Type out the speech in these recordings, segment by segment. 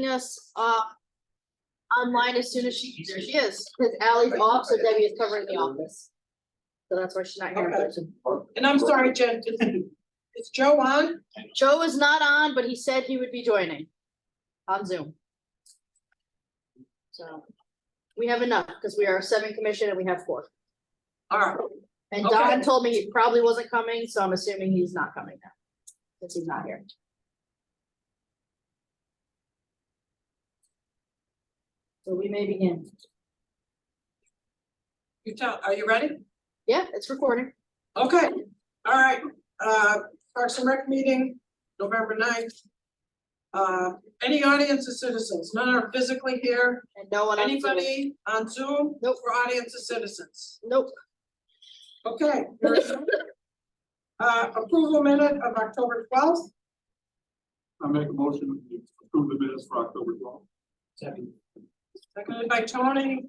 us online as soon as there she is, because Ally's off, so Debbie is covering the office. So that's why she's not here in Okay. person. And I'm sorry, Jen, is Joe on? Joe is not on, but he said he would be joining on Zoom. So we have enough because we are a 7 commission and we have 4. All right, And Okay. Don told me he probably wasn't coming, so I'm assuming he's not coming now. Since he's not here. So we may begin. are you ready? Yeah, it's recording. Okay, all right, Parks and Rec meeting, November 9th. Any audience of citizens, none are physically here, And no one. on Zoom. anybody on Zoom? Nope. For audience of citizens, Nope. okay. Approval minute of October 12th, I make a motion to approve the minutes for October 12th. seconded by Tony,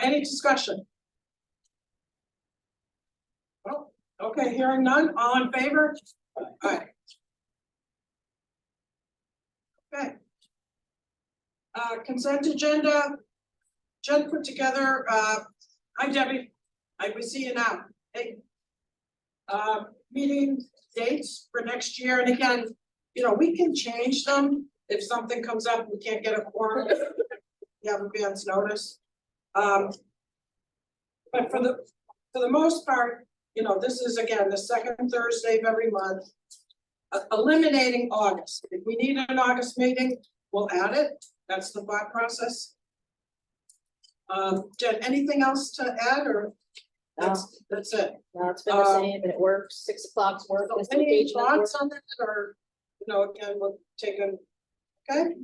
any discussion? Oh, okay, hearing none, all in favor? Aye. Okay. Consent agenda. Jen put together, hi Debbie, we see you now, hey. Meeting dates for next year, and again, you know, we can change them if something comes up, we can't get a quorum. You have advance notice. But for the most part, you know, this is again, the second Thursday of every month. Eliminating August, if we need an August meeting, we'll add it, that's the thought process. Jen, anything else to add, or that's it? No, it's been the same and it works. 6 o'clock's work. So This any engagement thoughts works. on that, or, you know, again, we'll take a, okay?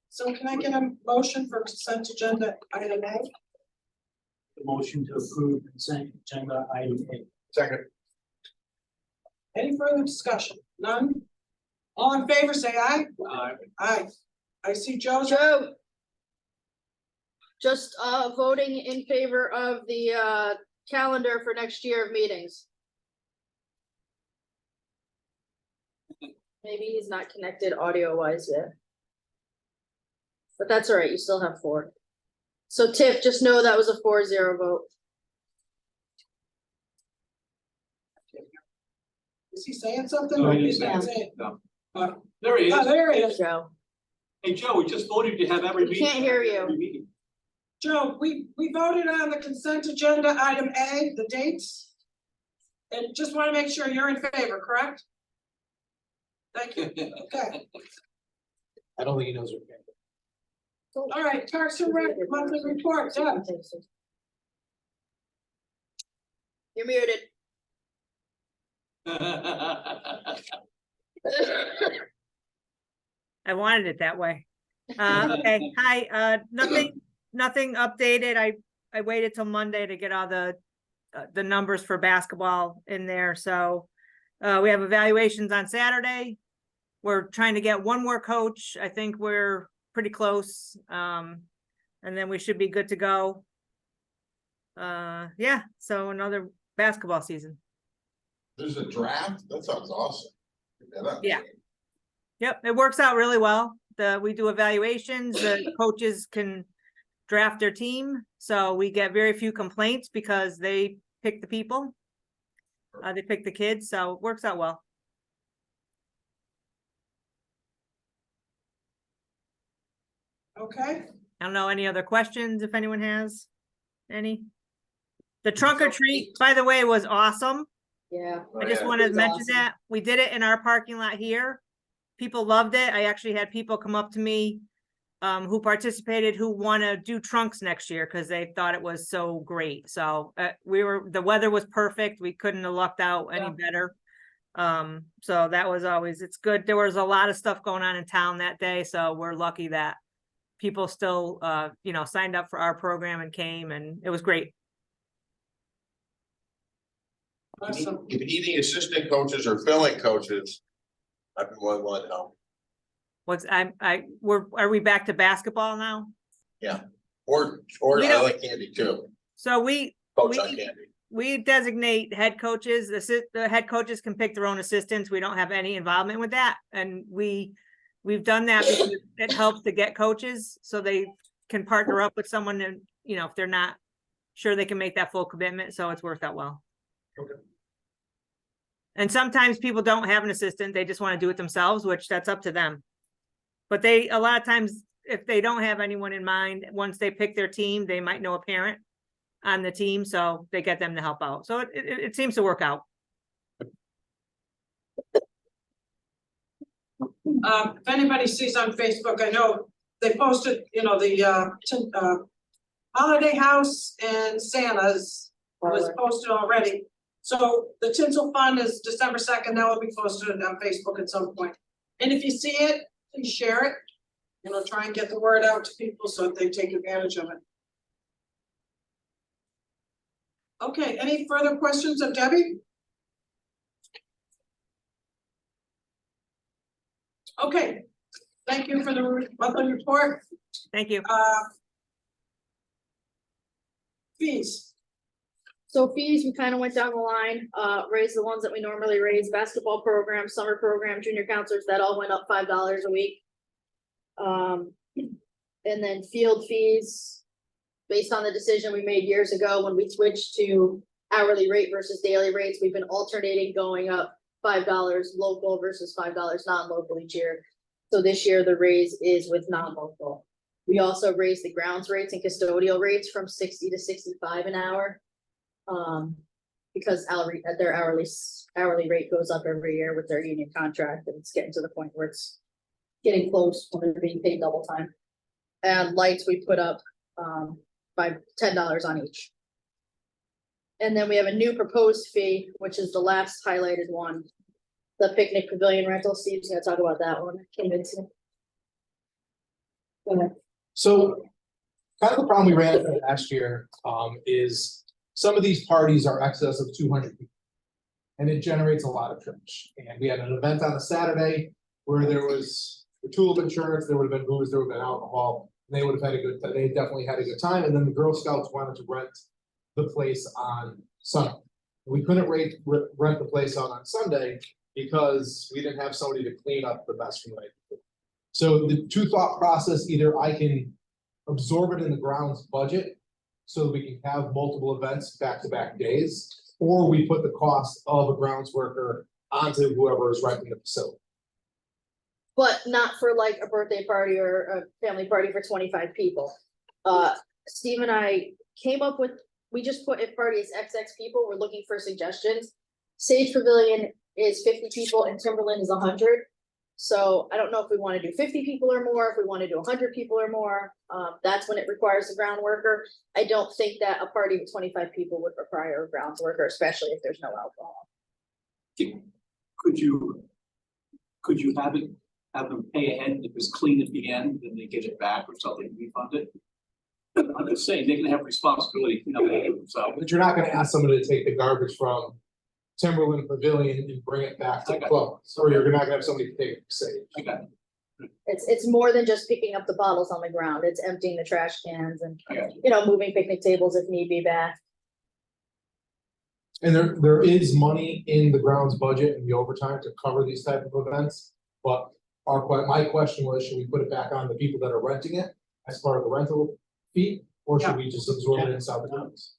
So can I get a motion for consent agenda item A? Motion to approve consent agenda item A. Second. Any further discussion? None? All in favor, say aye. Aye. I see Joe's. Joe. Just voting in favor of the calendar for next year of meetings. Maybe he's not connected audio wise yet. But that's all right, you still have 4. So Tiff, just know that was a 4-0 vote. Is he saying something? No, or he he's didn't not say saying? No. There he Oh, is. there he is. Joe. Hey, Joe, we just voted to have every We meeting. can't hear you. every meeting. Joe, we voted on the consent agenda item A, the dates. And just want to make sure you're in favor, correct? Thank you. Okay, I don't think he knows what. all right, Parks and Rec monthly report, Deb. You're muted. I wanted it that way. Okay, hi, nothing updated. I waited till Monday to get all the numbers for basketball in there, so we have evaluations on Saturday. We're trying to get one more coach. I think we're pretty close. And then we should be good to go. Yeah, so another basketball season. There's a draft? That sounds awesome. Yeah. Yep, it works out really well. We do evaluations, the coaches can draft their team, so we get very few complaints because they pick the people. They pick the kids, so it works out well. Okay, I don't know, any other questions if anyone has any? The trunk or treat, by the way, was awesome. Yeah. I just yeah, wanted to it's mention awesome. that. We did it in our parking lot here. People loved it. I actually had people come up to me who participated, who want to do trunks next year because they thought it was so great. So the weather was perfect. We couldn't have lucked out any better. So that was always, it's good. There was a lot of stuff going on in town that day. So we're lucky that people still, signed up for our program and came, and it was great. awesome. If you need assistant coaches or filling coaches, I've been willing to help. Are we back to basketball now? Or We I don't- like Candy too. So Coach on Candy. we designate head coaches. The head coaches can pick their own assistants. We don't have any involvement with that. And we We've done that because it helps to get coaches, so they can partner up with someone and, you know, if they're not sure they can make that full commitment, so it's worked out well. Okay. And sometimes people don't have an assistant, they just want to do it themselves, which that's up to them. But they, a lot of times, if they don't have anyone in mind, once they pick their team, they might know a parent on the team, so they get them to help out. So it seems to work out. If anybody sees on Facebook, I know they posted, you know, the holiday house and Santa's was posted already. So the tinsel fund is December 2nd, that will be posted on Facebook at some point. And if you see it, please share it. You know, try and get the word out to people so that they take advantage of it. Okay, any further questions of Debbie? Okay, thank you for the monthly report. Thank you. Fees. So fees, we kind of went down the line, raised the ones that we normally raise, basketball program, summer program, junior counselors, that all went up $5 a week. And then field fees, based on the decision we made years ago when we switched to hourly rate versus daily rates, we've been alternating going up $5 local versus $5 non-local each year. So this year the raise is with non-local. We also raised the grounds rates and custodial rates from 60 to 65 an hour. Because their hourly rate goes up every year with their union contract, and it's getting to the point where it's getting close when they're being paid double time. And lights we put up by $10 on each. And then we have a new proposed fee, which is the last highlighted one. The picnic pavilion rental. Steve's gonna talk about that one. Convincing. Go ahead. So kind of the problem we ran into last year is some of these parties are excess of 200 people. And it generates a lot of trash. And we had an event on a Saturday where there was the tulip insurance, there would have been booze, there would have been alcohol. And they would have had a good, they definitely had a good time. And then the Girl Scouts wanted to rent the place on Sunday. We couldn't rent the place out on Sunday because we didn't have somebody to clean up the mess from the night before. So the two thought process, either I can absorb it in the grounds budget so that we can have multiple events back-to-back days, or we put the cost of a grounds worker onto whoever is renting the facility. But not for like a birthday party or a family party for 25 people. Steve and I came up with, we just put if party is XX people, we're looking for suggestions. Sage Pavilion is 50 people and Timberland is 100. So I don't know if we want to do 50 people or more, if we want to do 100 people or more, that's when it requires a ground worker. I don't think that a party with 25 people would require a grounds worker, especially if there's no alcohol. Could you have them pay ahead if it's clean at the end, then they get it back or something, refund it? I'm just saying, they can have responsibility to clean up themselves. But you're not gonna ask somebody to take the garbage from Timberland Pavilion and bring it back to the club, or you're not gonna have somebody to take it to Sage. I got it. It's more than just picking up the bottles on the ground. It's emptying the trash cans and, Yeah. you know, moving picnic tables if need be back. And there is money in the grounds budget and the overtime to cover these type of events, but my question was, should we put it back on the people that are renting it as part of the rental fee, or should we just absorb it inside the grounds?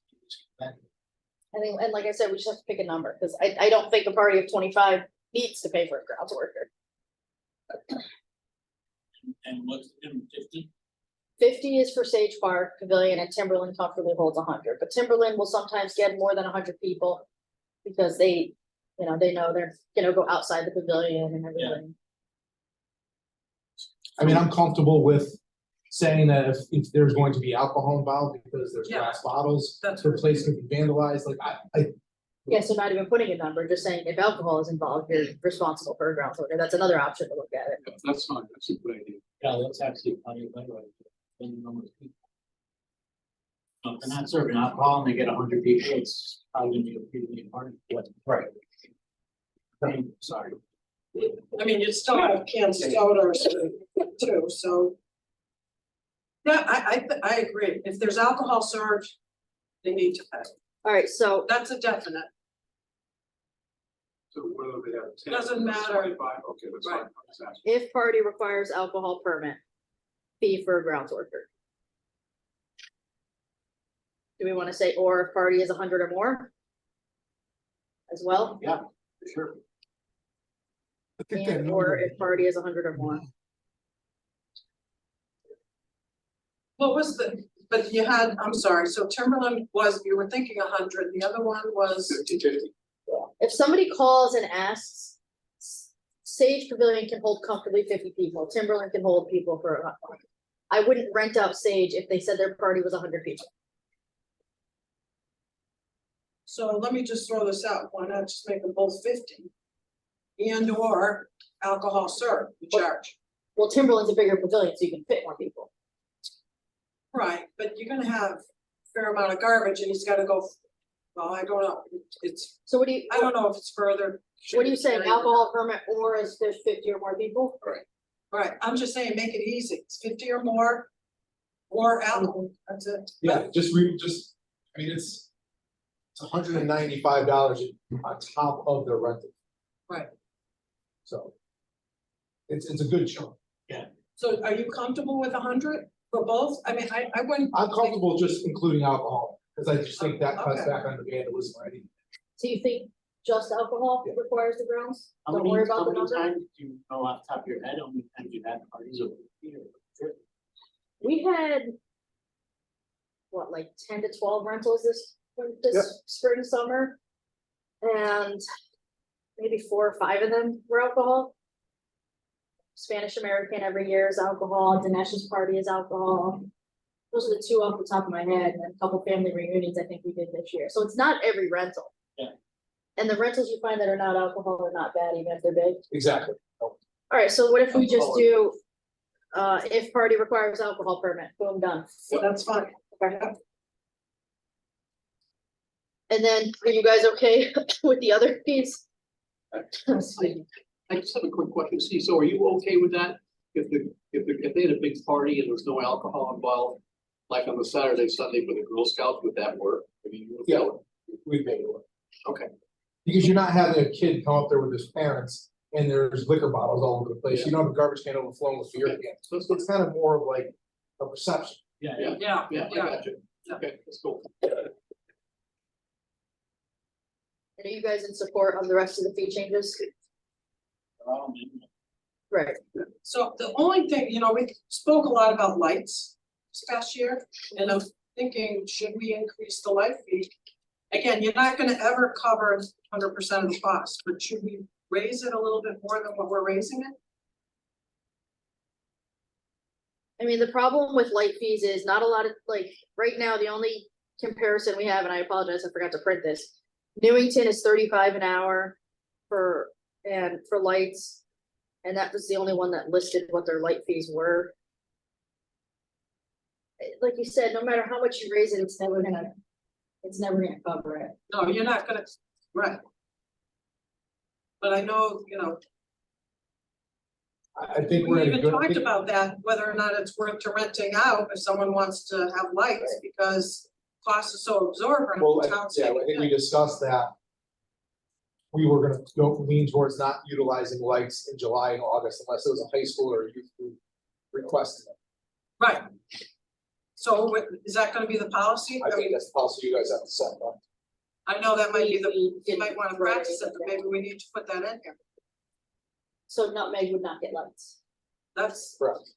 I think, and like I said, we just have to pick a number, because I don't think a party of 25 needs to pay for a grounds worker. And what's the difference, 50? 50 is for Sage Park Pavilion, and Timberland comfortably holds 100, but Timberland will sometimes get more than 100 people. Because they know they're gonna go outside the pavilion and everything. I mean, I'm comfortable with saying that if there's going to be alcohol involved, because there's Yeah. glass bottles, That's the place could be vandalized, like Yeah, so not even putting a number, just saying if alcohol is involved, you're responsible for a grounds worker. That's another option to look at it. Yeah, that's fine, that's a good idea. Yeah, that's actually plenty of better. If they're not serving alcohol and they get 100 people, it's probably gonna be a pretty big party. Right. Sorry. I mean, you still have canned soda or something too, so. Yeah, I agree. If there's alcohol served, they need to pay. All right, so That's a definite. So whether they have 10. Doesn't or matter. 25, okay, that's fine. Right. I'm just asking. If party requires alcohol permit, fee for a grounds worker. Do we wanna say, or if party is 100 or more? As well, Yeah, for sure. I think that and or if party is 100 or more. What was but you had, I'm sorry, so Timberland was, you were thinking 100, the other one was, 50-50. If somebody calls and asks, Sage Pavilion can hold comfortably 50 people, Timberland can hold people for. I wouldn't rent out Sage if they said their party was 100 people. so let me just throw this out, why not just make them both 50? And or alcohol served, you charge. Well, Timberland's a bigger pavilion, so you can fit more people. Right, but you're gonna have a fair amount of garbage and he's gotta go, well, I don't know, it's, So what do you, I don't know if it's further. what are you saying, alcohol permit or is there's 50 or more people? Right, I'm just saying, make it easy, it's 50 or more. Or alcohol, that's it. Yeah, I mean, it's $195 on top of the rental. Right. So. It's a good chunk. So are you comfortable with 100 for both? I mean, I wouldn't. I'm comfortable just including alcohol, because I just think that cuts Okay. back on the vandalism already. So you think just alcohol Yeah. requires the grounds? How Don't many, worry about how the many number. times do you know off the top of your head, how many times you've had parties over here? We had. What, like 10 to 12 rentals Yep. this spring, summer? And maybe 4 or 5 of them were alcohol. Spanish American every year is alcohol, Dinesh's party is alcohol. Those are the 2 off the top of my head, and then a couple family reunions I think we did this year, so it's not every rental. Yeah. And the rentals you find that are not alcohol are not bad, even if they're big. Exactly. Alright, so what if we just Alcohol. do, if party requires alcohol permit, boom, done. That's fine. Okay. And then, are you guys okay with the other piece? I just have a quick question, Steve, so are you okay with that? If they had a big party and there's no alcohol involved, like on the Saturday, Sunday for the Girl Scouts, would that work? I mean, you would Yeah. go, We've made it work. okay, Because you're not having a kid come up there with his parents and there's liquor bottles all over the place. You don't have a garbage can overflowing with beer cans. So it's kind of more of like a perception. Yeah, yeah, Yeah, yeah, I got you. Yeah. Okay, let's go. And are you guys in support of the rest of the fee changes? Right. so the only thing, we spoke a lot about lights this past year, and I'm thinking, should we increase the light fee? Again, you're not gonna ever cover 100% of the cost, but should we raise it a little bit more than what we're raising it? I mean, the problem with light fees is not a lot of, like, right now, the only comparison we have, and I apologize, I forgot to print this. Newington is 35 an hour for lights. And that was the only one that listed what their light fees were. Like you said, no matter how much you raise it, it's never gonna cover it. No, you're not gonna, right. But I know, I think we're we in a even good. talked about that, whether or not it's worth to renting out if someone wants to have lights, because cost is so absorbent. Well, towns yeah, say, I think we discussed that. We were gonna lean towards not utilizing lights in July and August unless it was a high school or youth group requesting it. Right. So is that gonna be the policy? I think that's the policy you guys have to set, huh? I know that might be you didn't might wanna write practice it, but anything. maybe we need to put that in here. So Nutmeg would not get lights. That's, Correct.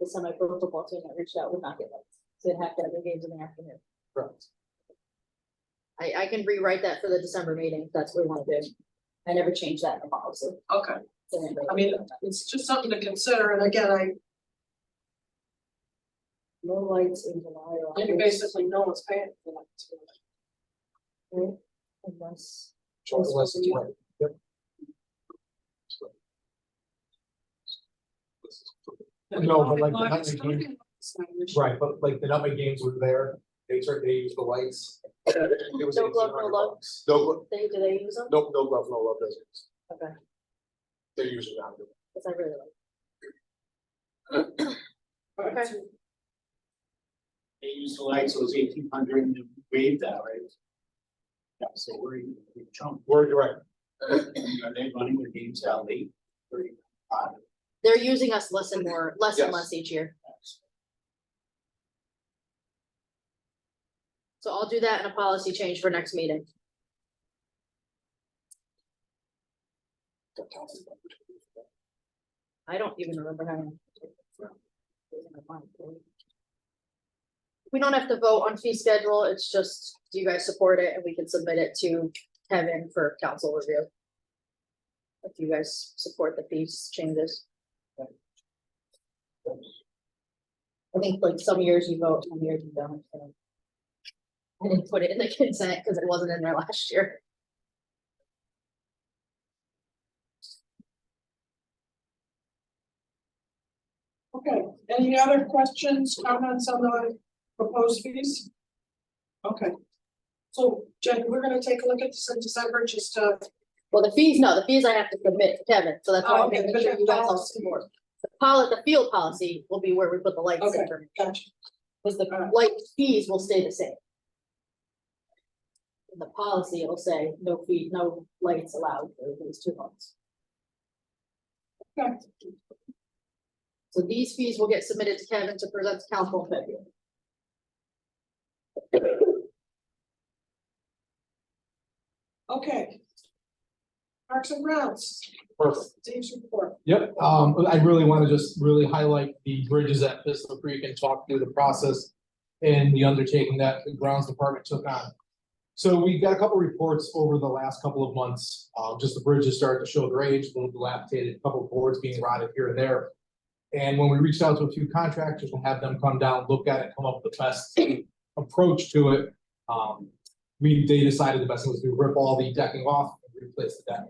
The semi-pro football team that reached out would not get lights. So they'd have to have their games in the afternoon. Correct. I can rewrite that for the December meeting, if that's what we wanna do. I never changed that in the policy. okay, I mean, it's just something to consider, and again, No lights in July or you August, basically know what's paying for that. right? Unless. Unless it's right. Yep. No, but like the Nutmeg game- Right, but like the Nutmeg games were there, they used the lights. It was No glove, no $1,800. love. No, Do they use them? no glove, no love business. Okay, They're usually not doing. cause I really like. Okay. They used the lights, so it was 1,800 and they waived that, right? Yeah, so we're chunk. We're direct. Are they running their games out late? They're using us less and Yes. less each year. So I'll do that in a policy change for next meeting. I don't even remember how. We don't have to vote on fee schedule, it's just, do you guys support it, and we can submit it to Kevin for council review. If you guys support the fees changes. I think like some years you vote, some years you don't, so. I didn't put it in the consent because it wasn't in there last year. Okay, any other questions, comments on the proposed fees? Okay. So Jen, we're gonna take a look at this in December, just Well, the fees I have to submit to Kevin, so that's why Oh, I'm okay, making but sure the you guys all policy- support. The field policy will be where we put the lights Okay. in, gotcha. because the Alright. light fees will stay the same. In the policy, it'll say no fee, no lights allowed for these 2 months. Okay. So these fees will get submitted to Kevin to present to council in February. Okay. Parks and Grounds, Perfect. Dave's report. Yep, I really want to just really highlight the bridges at Pistol Creek and talk through the process and the undertaking that the grounds department took on. So we got a couple reports over the last couple of months, just the bridges started to show their age, a little dilapidated, a couple of boards being rotted here and there. And when we reached out to a few contractors and have them come down, look at it, come up with the best approach to it. They decided the best thing was to rip all the decking off and replace the deck.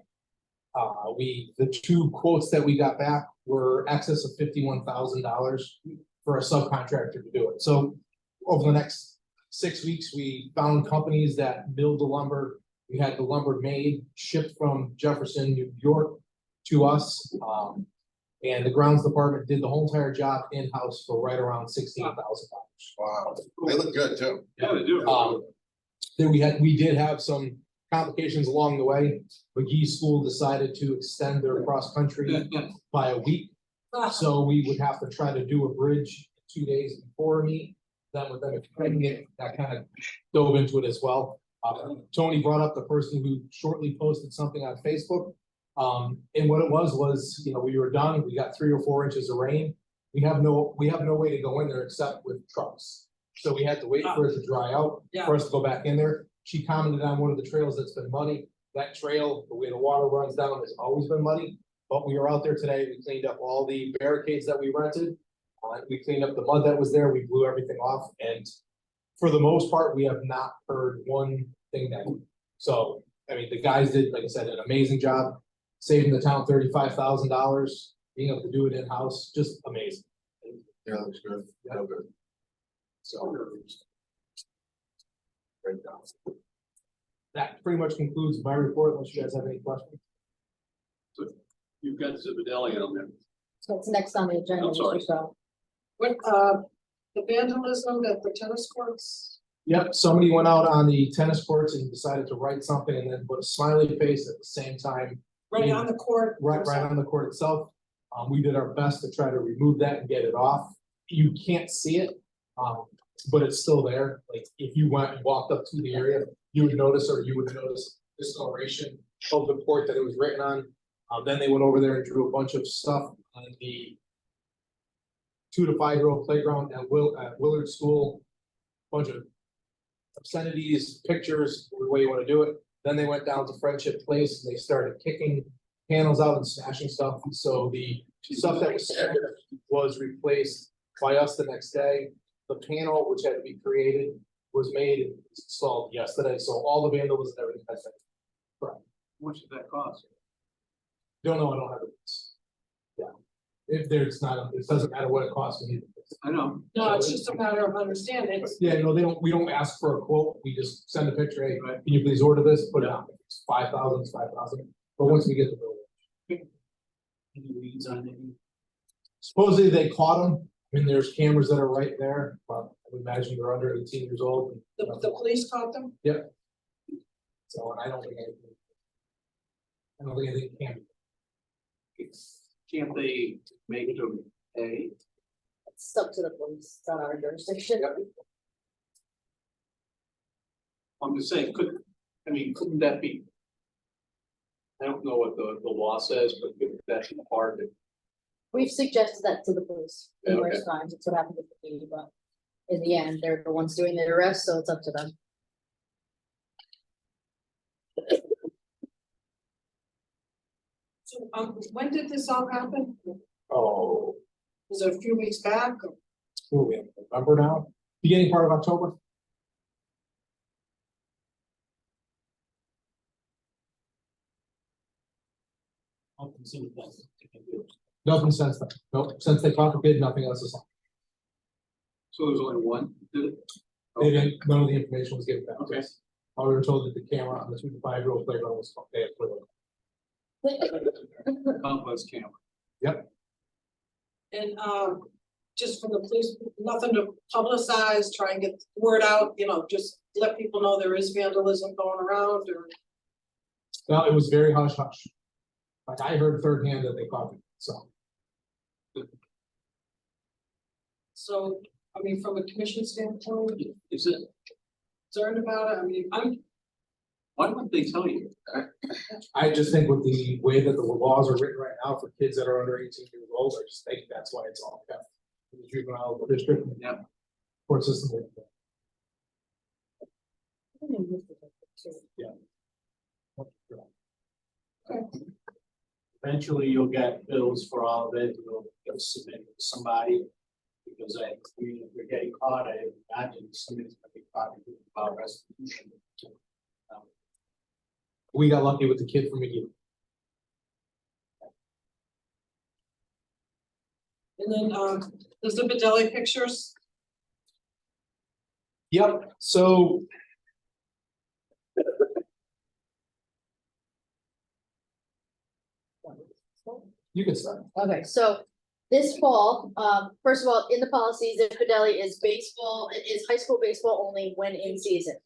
The 2 quotes that we got back were excess of $51,000 for a subcontractor to do it. So over the next 6 weeks, we found companies that milled the lumber. We had the lumber made, shipped from Jefferson, New York to us. And the grounds department did the whole entire job in-house for right around $16,000. Wow, they look good too. Yeah, they do. Then we did have some complications along the way. McGee School decided to extend their cross-country by a week. So we would have to try to do a bridge 2 days before meet. Then with them extending it, that kind of dove into it as well. Tony brought up the person who shortly posted something on Facebook. And what it was, you know, we were done, we got 3 or 4 inches of rain. We have no way to go in there except with trucks. So we had to wait for it to dry out, Yeah. for us to go back in there. She commented on one of the trails that's been muddy. That trail, the way the water runs down, has always been muddy. But we were out there today, we cleaned up all the barricades that we rented. We cleaned up the mud that was there, we blew everything off, and for the most part, we have not heard one thing negative. So, I mean, the guys did, like I said, an amazing job, saving the town $35,000, being able to do it in-house, just amazing. Yeah, looks good. Real good. So. Great job. That pretty much concludes my report, unless you guys have any questions. You've got Zipadelli on there. So it's next on the agenda, I'm sorry. Mr. Shaw. What, the vandalism at the tennis courts? Yep, somebody went out on the tennis courts and decided to write something and then put a smiley face at the same time, Right on the court? right on the court itself. We did our best to try to remove that and get it off. You can't see it, but it's still there. Like, if you went and walked up to the area, you would notice discoloration of the court that it was written on. Then they went over there and drew a bunch of stuff on the 2 to 5-year-old playground at Willard School. Bunch of obscenities, pictures, the way you want to do it. Then they went down to Friendship Place and they started kicking panels out and smashing stuff. So the stuff that was smashed was replaced by us the next day. The panel, which had to be created, was made and installed yesterday. So all the vandalism and everything has been. How much did that cost? Don't know, I don't have it. Yeah. If there's not, it doesn't matter what it costs me. I know. No, it's just a matter of understanding. Yeah, no, we don't ask for a quote. We just send a picture, hey, Right. can you please order this, put it on. If it's 5,000, it's 5,000. But once we get the bill. Any leads on any? Supposedly they caught them. I mean, there's cameras that are right there, but I would imagine they're under 18 years old. The police caught them? So, and I don't think anything. I don't think anything can be. Can't they make them pay? It's up to the police, it's not our jurisdiction. I'm just saying, couldn't that be? I don't know what the law says, but couldn't that be part of it? We've suggested that to the police Yeah, numerous times, it's what happened with the PD, but in the end, they're the ones doing the arrest, so it's up to them. So, when did this all happen? Oh, Was it a few weeks back? Or- who are we in November now? Beginning part of October? Nothing seems like they can do. Nothing since then. Nope, since they caught the kid, nothing else is on. So there's only one, did it? They didn't, none of the information was given back to Okay. us. We were told that the camera on the 2 to 5-year-old playground was bad. Complex camera. And, just from the police, nothing to publicize, try and get the word out, just let people know there is vandalism going around or. No, it was very hush hush. Like I heard third hand that they caught it, so. So, I mean, from a commission standpoint, Is it, concerned about it, why wouldn't they tell you? I just think with the way that the laws are written right now for kids that are under 18 years old, I just think that's why it's all kept. in the juvenile district. Yeah. Court system. Eventually, you'll get bills for all of it, you'll submit it to somebody. Because if you're getting caught, I imagine somebody's gonna be caught about restitution. We got lucky with the kid from McGee. and then, the Zipadelli pictures, Yep, so. You can start. Okay, so this fall, first of all, in the policy, Zipadelli is baseball, it is high school baseball only when in season.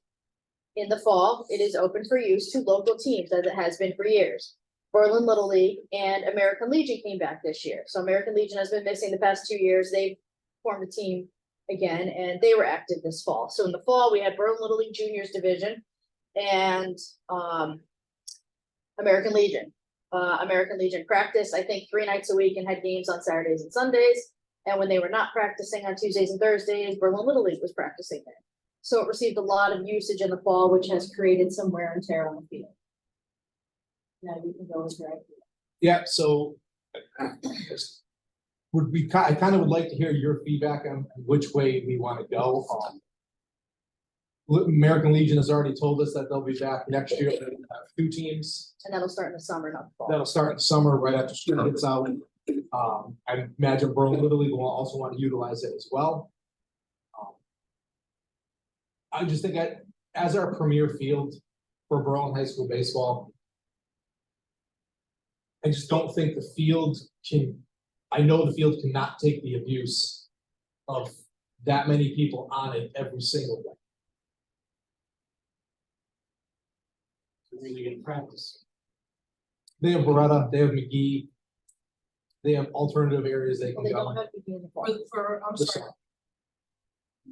In the fall, it is open for use to local teams, as it has been for years. Berlin Little League and American Legion came back this year, so American Legion has been missing the past 2 years, they formed a team again, and they were active this fall. So in the fall, we had Berlin Little League Juniors Division and, American Legion. American Legion practiced, I think, 3 nights a week and had games on Saturdays and Sundays. And when they were not practicing on Tuesdays and Thursdays, Berlin Little League was practicing there. So it received a lot of usage in the fall, which has created some wear and tear on the field. Now you can go with your idea. Yeah, so. I kind of would like to hear your feedback on which way we want to go. American Legion has already told us that they'll be back next year, they're gonna have 2 teams. And that'll start in the summer, not the fall. That'll start in summer, right after school gets out. I imagine Berlin Little League will also want to utilize it as well. I just think as our premier field for Berlin High School baseball. I just don't think the field I know the field cannot take the abuse of that many people on it every single day. They're really gonna practice. They have Beretta, they have McGee. They have alternative areas they Well, can they go. don't have to be in the fall. I'm This sorry, summer.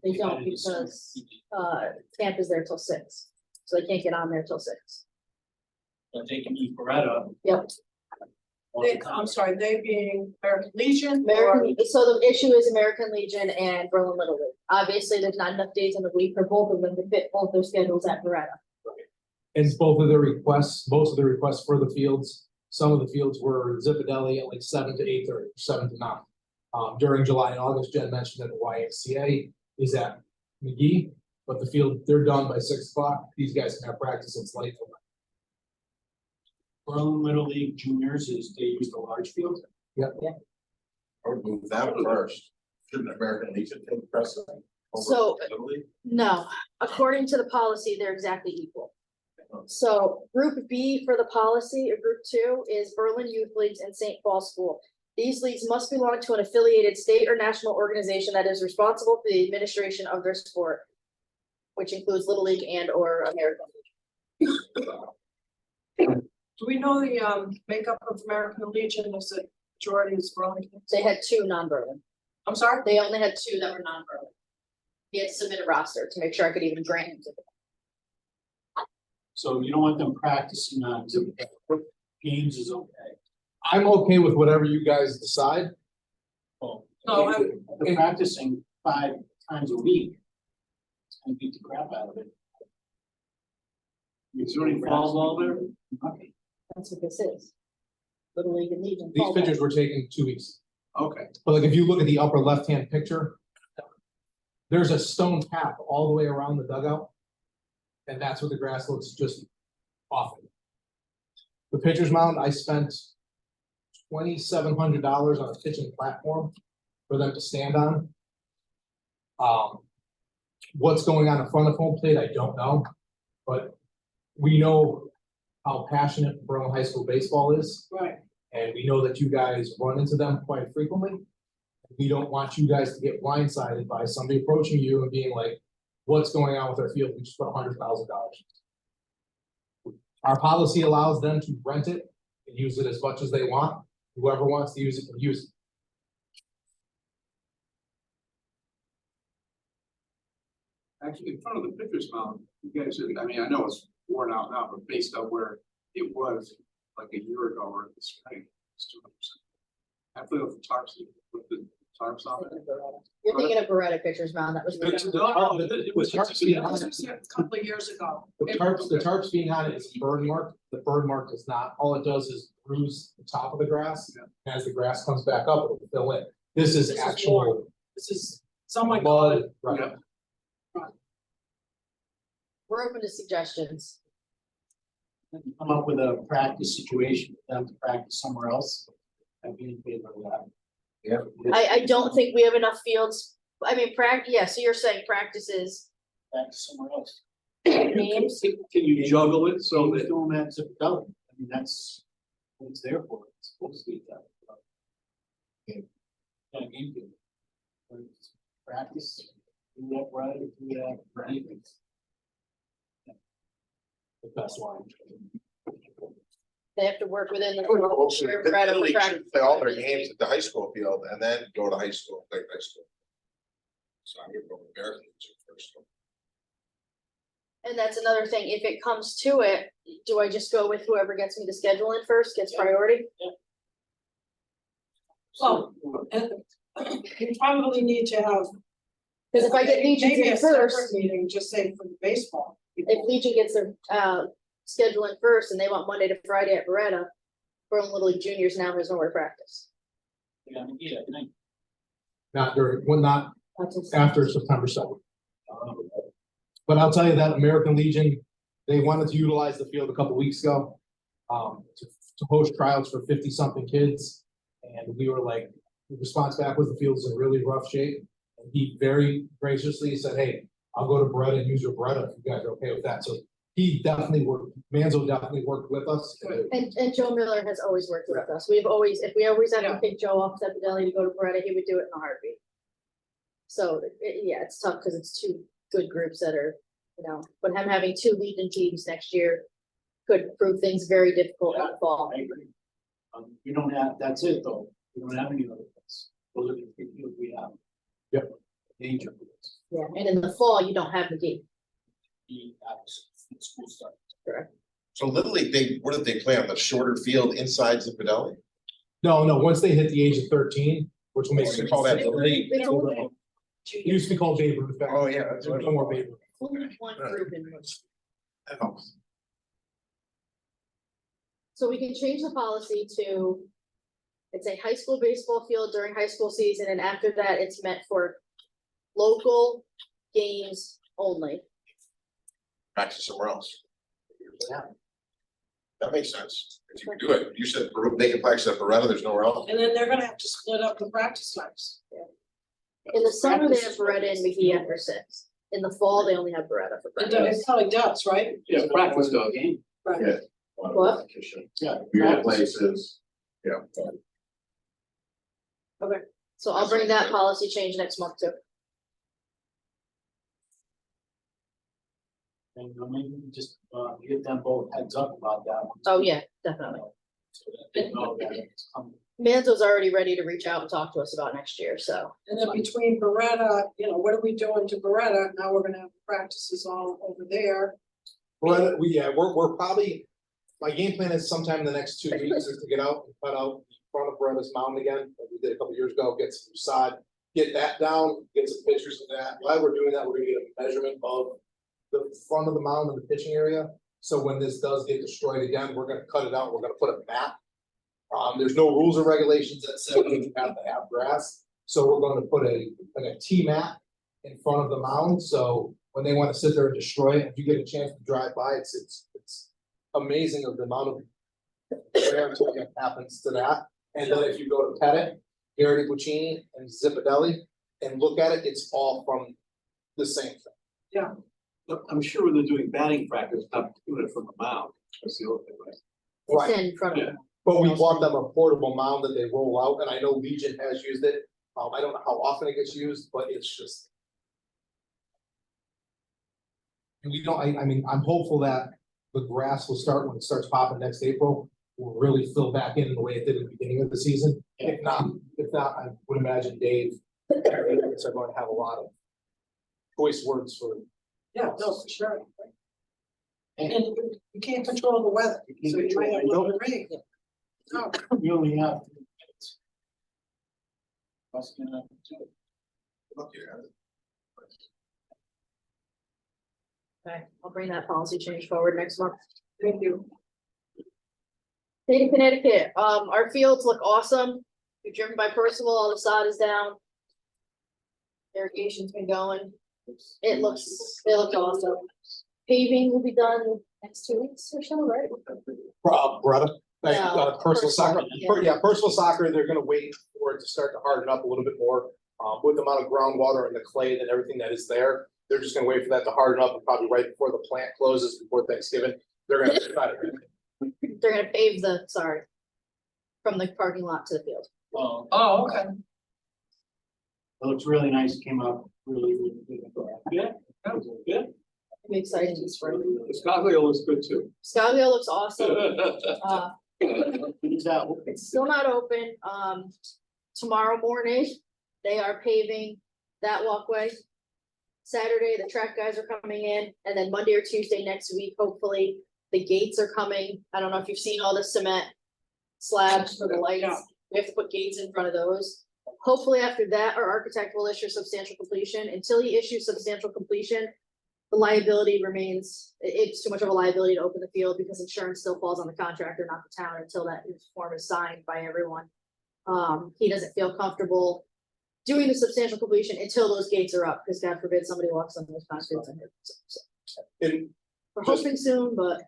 They don't because, camp is there till 6. So they can't get on there till 6. But they can use Beretta. Yep. I'm sorry, they being American Legion or? American, so the issue is American Legion and Berlin Little League. Obviously, there's not enough days in the week for both of them to fit both their schedules at Beretta. And both of their requests, most of the requests for the fields, some of the fields were Zipadelli at like 7 to 8:30, 7 to 9. During July and August, Jen mentioned that the YMCA is at McGee, but the field, they're done by 6 o'clock. These guys can have practice, it's late for them. Berlin Little League Juniors they use the large field. I would move that first. Shouldn't American Legion take precedent? over So- Little League? No, according to the policy, they're exactly equal. So group B for the policy, or group 2, is Berlin Youth Leagues and St. Paul School. These leagues must belong to an affiliated state or national organization that is responsible for the administration of their sport, which includes Little League and or American League. Do we know the makeup of American Legion? Is it majority is Burlington? They had two non-Berlin. I'm sorry? They only had two that were non-Berlin. He had to submit a roster to make sure I could even grant him to. So you don't want them practicing on games is okay. I'm okay with whatever you guys decide. Well, No, if they're practicing 5 times a week. It's gonna beat the crap out of it. Is there any fall ball there? Okay. That's what this is. Little League and Legion. These pictures were taken 2 weeks. Okay. But like if you look at the upper left-hand picture. There's a stone path all the way around the dugout. And that's what the grass looks just awful. The pitcher's mound, I spent $2,700 on a kitchen platform for them to stand on. What's going on in front of home plate, I don't know, but we know how passionate Berlin High School baseball is. right. And we know that you guys run into them quite frequently. We don't want you guys to get blindsided by somebody approaching you and being like, what's going on with our field? We just put $100,000. Our policy allows them to rent it and use it as much as they want. Whoever wants to use it can use it. Actually, in front of the pitcher's mound, you guys, I mean, I know it's worn out now, but based on where it was like a year ago or in the spring, it's 200%. I feel with the tarps, with the tarps on it. You're thinking of Beretta pitcher's mound, that was. The tarps being on This it- was a couple of years ago. the tarps being on it is a burn mark. The burn mark does not, all it does is bruise the top of the grass. Yeah. As the grass comes back up, it'll fill in. This is This is actual This is someone. mud, right? Yeah. We're open to suggestions. Come up with a practice situation for them to practice somewhere else. I'd be in favor of that. Yeah. I don't think we have enough fields. I mean, yeah, so you're saying practices, Practice somewhere else. games, Can you juggle it so We're that, doing that to develop. I mean, that's what it's there for. It's supposed to be that. Yeah, game field. Practice, do that right, do that for anything. The best line. they have to work within the. Well, so We're the right up Little League track. should play all their games at the high school field and then go to high school, play high school. So I'm gonna go with American Legion first. And that's another thing, if it comes to it, do I just go with whoever gets me the schedule in first, gets priority? Well, and we probably need to have. Cause if I get Legion Maybe in a separate first, meeting, just say for the baseball. if Legion gets their schedule in first and they want Monday to Friday at Beretta, Berlin Little League Juniors now has nowhere to practice. Yeah, and I, Not during, well, not That's insane. after September 2nd. But I'll tell you that American Legion, they wanted to utilize the field a couple weeks ago. To host tryouts for 50-something kids. And we were like, the response back was the field's in really rough shape. And he very graciously said, hey, I'll go to Beretta and use your Beretta if you guys are okay with that. So he definitely worked, Manzo definitely worked with us. And Joe Miller has always worked with us. We've always, if we always had to Yeah. pick Joe off Zeppelin to go to Beretta, he would do it in a heartbeat. So, yeah, it's tough because it's two good groups that are, but him having two Legion teams next year could prove things very difficult in the fall. I agree. We don't have, that's it though. We don't have any other things. Those are the three fields we have. Yep. Danger for this. Yeah, and in the fall, you don't have the game. The school starts. So Little League, what did they play on the shorter field inside Zipadelli? No, once they hit the age of 13, which will make. What do you call that, Little League? It's only It used to be called Babe Ruth. Oh, yeah, that's There's what. no more Babe Ruth. only one group in which. That helps. So we can change the policy to, it's a high school baseball field during high school season, and after that, it's meant for local games only. Practice somewhere else. Yeah. That makes sense. If you can do it, you said they can practice at Beretta, there's nowhere else. And then they're gonna have to split up the practice times. In the summer, they have Beretta and McGee after 6. In the fall, they only have Beretta for It practice. probably does, right? yeah, practice dog game. Right. Yeah. What? Yeah. Weird places. So I'll bring that policy change next month too. And maybe just, give them both heads up about that. one. Oh, yeah, definitely. So that they know that it's coming. Manzo's already ready to reach out and talk to us about next year, so. And then between Beretta, you know, what are we doing to Beretta? Now we're gonna have practices all over there. But we're probably, my game plan is sometime in the next 2 weeks is to get out and cut out the front of Beretta's mound again, like we did a couple years ago, get some sod. Get that down, get some pictures of that. While we're doing that, we're gonna get a measurement of the front of the mound and the pitching area. So when this does get destroyed again, we're gonna cut it out, we're gonna put a map. There's no rules or regulations that say you have to have grass, so we're gonna put like a T-map in front of the mound, so when they wanna sit there and destroy it, if you get a chance to drive by, it's amazing of the amount of wear and tear that happens to that. And then if you go to Pettit, Garrity Puccini and Zipadelli and look at it, it's all from the same thing. But I'm sure when they're doing batting practice, not doing it from the mound. That's the other thing, right? It's in front of them. But we bought them a portable mound that they roll out, and I know Legion has used it. I don't know how often it gets used, but it's just. And we don't, I mean, I'm hopeful that the grass will start when it starts popping next April. Will really fill back in the way it did at the beginning of the season. If not, I would imagine Dave. Are going to have a lot of choice words for. Yeah, no, for sure. And you can't control the weather, so you might have a little rain. No, We only have 3 minutes. What's gonna do? Okay, I'll bring that policy change forward next month. thank you. State of Connecticut, our fields look awesome. We've driven by Percival, all the sod is down. Irrigation's been going. It looks awesome. Paving will be done next 2 weeks or so, right? Brother, No, personal soccer, yeah. personal soccer, they're gonna wait for it to start to harden up a little bit more. With the amount of groundwater and the clay and everything that is there, they're just gonna wait for that to harden up and probably right before the plant closes before Thanksgiving. They're gonna try to. They're gonna pave from the parking lot to the field. Oh, okay. It looks really nice, came out really, really good. Yeah, that was good. I'm excited to spring. The Scoglio looks good too. Scoglio looks awesome. Is that, It's still not open. Tomorrow morning, they are paving that walkway. Saturday, the track guys are coming in, and then Monday or Tuesday next week, hopefully, the gates are coming. I don't know if you've seen all the cement slabs for the lights. Yeah. We have to put gates in front of those. Hopefully after that, our architect will issue substantial completion. Until he issues substantial completion, the liability remains, it's too much of a liability to open the field because insurance still falls on the contractor, not the town, until that form is signed by everyone. He doesn't feel comfortable doing the substantial completion until those gates are up, because God forbid somebody walks on those concrete and hurt themselves. So, And we're hoping soon, but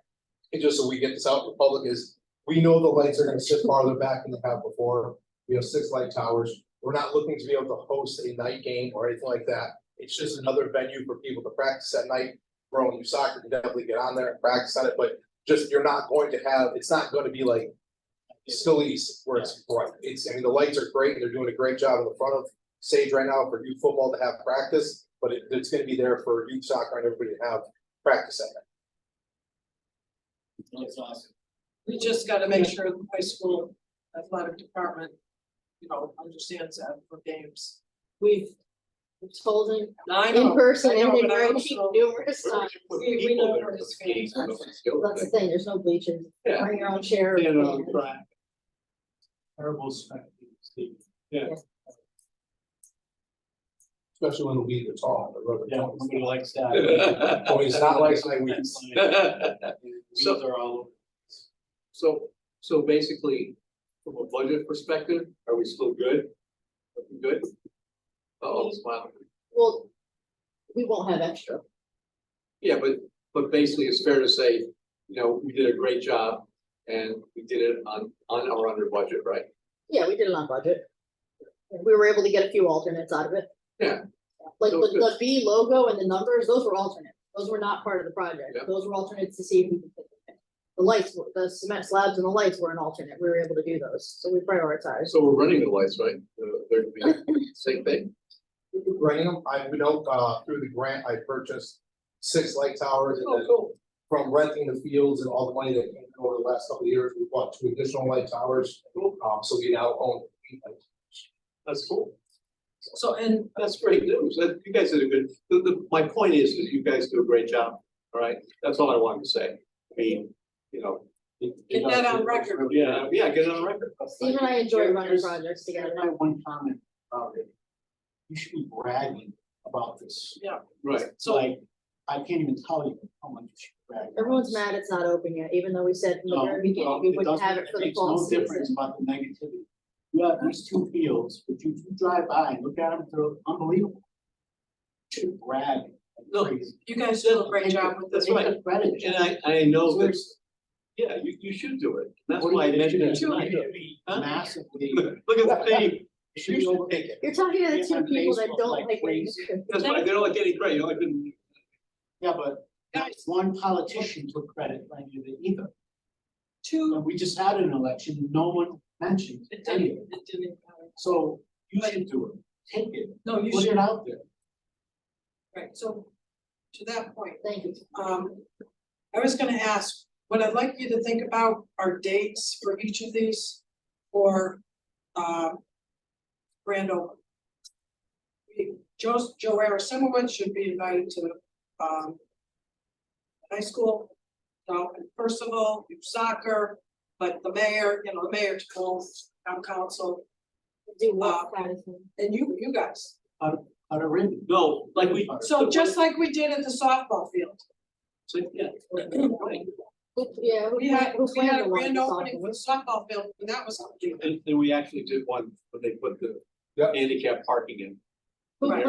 just so we get this out in the public is, we know the lights are gonna sit farther back than they have before. We have 6 light towers. We're not looking to be able to host a night game or anything like that. It's just another venue for people to practice at night. For when you soccer, you definitely get on there and practice on it, but just, you're not going to have, it's not gonna be like Scalise where it's bright. I mean, the lights are great, and they're doing a great job in the front of Sage right now for youth football to have practice, but it's gonna be there for youth soccer and everybody to have practice at it. looks awesome. We just gotta make sure the high school athletic department, you know, understands that for games. We've, told him I know. in person I know, and in but I writing also- numerous Where would times. you put We people know there where for it's games going. and those skills That's the things? thing, there's no bleachers. Yeah. Bring your own chair. You know, track. Terrible spec. Especially when the weeds are tall, the rubber. Yeah, nobody likes that. Oh, it's not like my weeds. Weeds are all. So basically, from a budget perspective, are we still good? Looking good? Oh, smile. Well, we won't have extra. Yeah, but basically it's fair to say, you know, we did a great job and we did it on or under budget, right? Yeah, we did it on budget. We were able to get a few alternates out of it. Yeah. Like So the B logo and the numbers, those were alternates. Those were not part of the project. Yeah. Those were alternates to see if we could. fit them in. The lights, the cement slabs and the lights were an alternate. We were able to do those. So we prioritized. So we're running the lights, right? They're gonna be same thing. Running them, we know, through the grant, I purchased 6 light towers, and then cool. from renting the fields and all the money that came in over the last couple of years, we bought 2 additional light towers. So we now own 8 light towers. That's cool. So, and That's great news. You guys did a good, my point is you guys do a great job, all right? That's all I wanted to say. I mean, you know. Get that on record. Yeah, get it on record. Steve and I enjoy running projects together. Here's my one comment about it. You should be bragging about this. Right. So like, I can't even tell you how much you should brag. about Everyone's this. mad it's not open yet, even though we said from the No, very beginning, well, we it wouldn't have doesn't- it for the makes fall no difference season. about the negativity. You have these 2 fields, but you drive by and look at them, they're unbelievable. You should brag. like No, crazy. you guys did a great job with this. That's right. Take the credit. And I know that, yeah, you should do it. That's why I mentioned it tonight. Huh? Massively. Look at the thing. You should be over- Take it. You're talking to the Yeah, 2 on people that Facebook, don't like like crazy. it. That's right. They don't like getting credit. You don't like Yeah, but guys, one politician took credit for any of it either. Two, And we just had an election, and no one mentioned any of it. it didn't matter. So you should do it. Take it, No, you put should, it out there. right, so to that point, Thank you. I was gonna ask, what I'd like you to think about are dates for each of these for grand opening. Joe Simowitz should be invited to high school. So, and Percival, soccer, but the mayor, the mayor to both, town council, Do what kind of thing? and you guys. Out of written. No, like we. So just like we did at the softball field, So, yeah. Right. Yeah. we had who a planned the one grand to opening for talk the softball field, and that was. And we actually did one, when they put the Yep. handicap parking in. Who Right.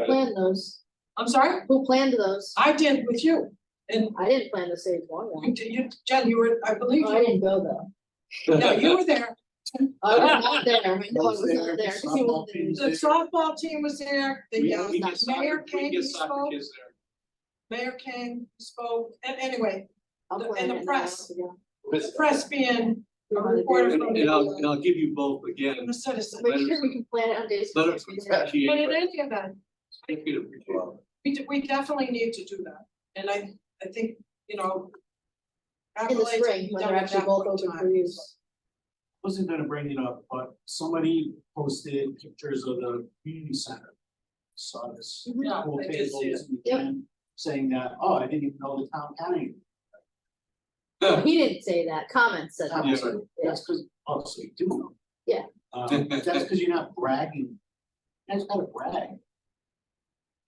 planned those? I'm sorry, Who planned those? I did with you, and I didn't plan the stage one. Jen, you were, I believe Oh, I you, didn't go though. no, you were there. I was not there. No, I was not there. 'cause he wasn't there. The softball team was there, the We mayor get soccer, we came, he get soccer spoke, kids there. mayor came, spoke, and anyway, I'll the- plan and the it press. now, the press being a reporter from And I'll give you both again. the citizen. Make sure we can plan it on days. Letters of But in appreciation. any event, Thank you to appreciate it. we definitely need to do that, and I think, In the accolades spring, be when done they're at actually that both point in open for time. use. Wasn't gonna bring it up, but somebody posted pictures of the community center. Saw this. Yeah, cool I did see tables and Yep. and saying that, oh, I didn't even know the town had any. He didn't say that, comments said. that. Yeah. Yeah. That's because, obviously, you do know. Yeah. That's because you're not bragging. You guys gotta brag.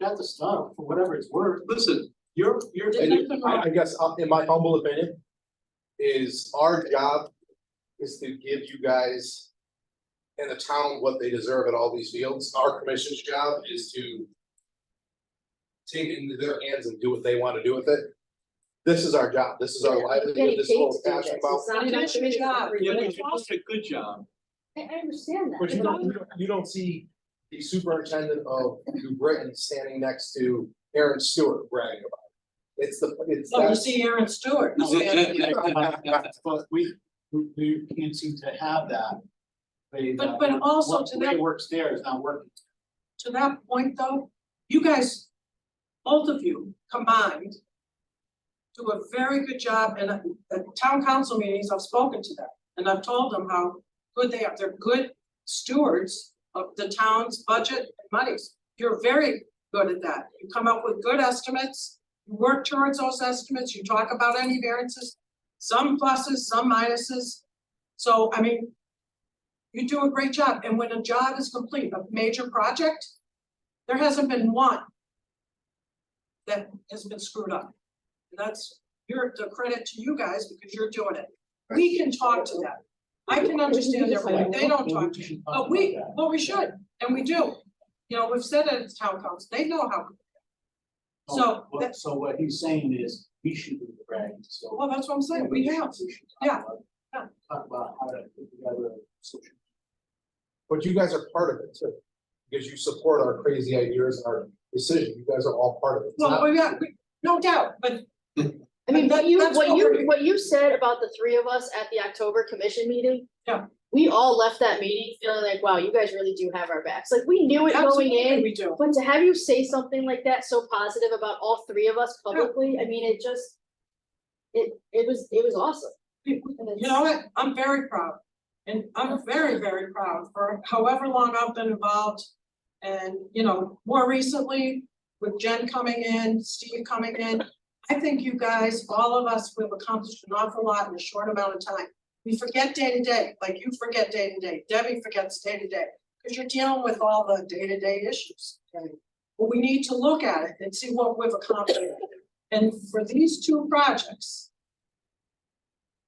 Got the stuff for whatever it's worth. Listen, you're. I guess, in my humble opinion, is our job is to give you guys and the town what they deserve at all these fields. Our commission's job is to take it into their hands and do what they want to do with it. This is our job. This is our livelihood. Getting This is paid what to we're do passionate this. about. It's not It enough is to your make it job. free. Yeah, but but it's you also- did a good job. I understand that. But but you don't see the superintendent of New Britain standing next to Aaron Stewart bragging about it. It's Oh, you that's, see Aaron Stewart. But we can't seem to have that. But also to What that- works there is not working. To that point though, you guys, both of you combined, do a very good job, and at town council meetings, I've spoken to them, and I've told them how good they are, they're good stewards of the town's budget and monies. You're very good at that, you come up with good estimates, you work towards those estimates, you talk about any variances, some pluses, some minuses. So, I mean, you do a great job, and when a job is complete, a major project, there hasn't been one that has been screwed up. And that's, the credit to you guys because you're doing it. We can talk to them. I can understand their point, they don't talk to you, but we should, and we do. You know, we've said it at town council, they know how. So, So what he's saying is, we should do the bragging, so. well, that's what I'm saying, we have. should talk Yeah. about- Yeah. Talk about how to put together a solution. but you guys are part of it too. Because you support our crazy ideas and our decision. You guys are all part of it. It's Well, not- no doubt, but I mean, That's what we're- what you said about the 3 of us at the October commission meeting. Yeah. we all left that meeting feeling like, wow, you guys really do have our backs. Like, we knew it going Absolutely, in, we do. but to have you say something like that, so positive about all three of us publicly, I mean, it just. It was awesome. You know what? I'm very proud. And I'm very, very proud for however long I've been involved. And, you know, more recently with Jen coming in, Steve coming in. I think you guys, all of us, we've accomplished an awful lot in a short amount of time. We forget day to day, like you forget day to day. Debbie forgets day to day, because you're dealing with all the day-to-day issues. Okay? But we need to look at it and see what we've accomplished. And for these two projects,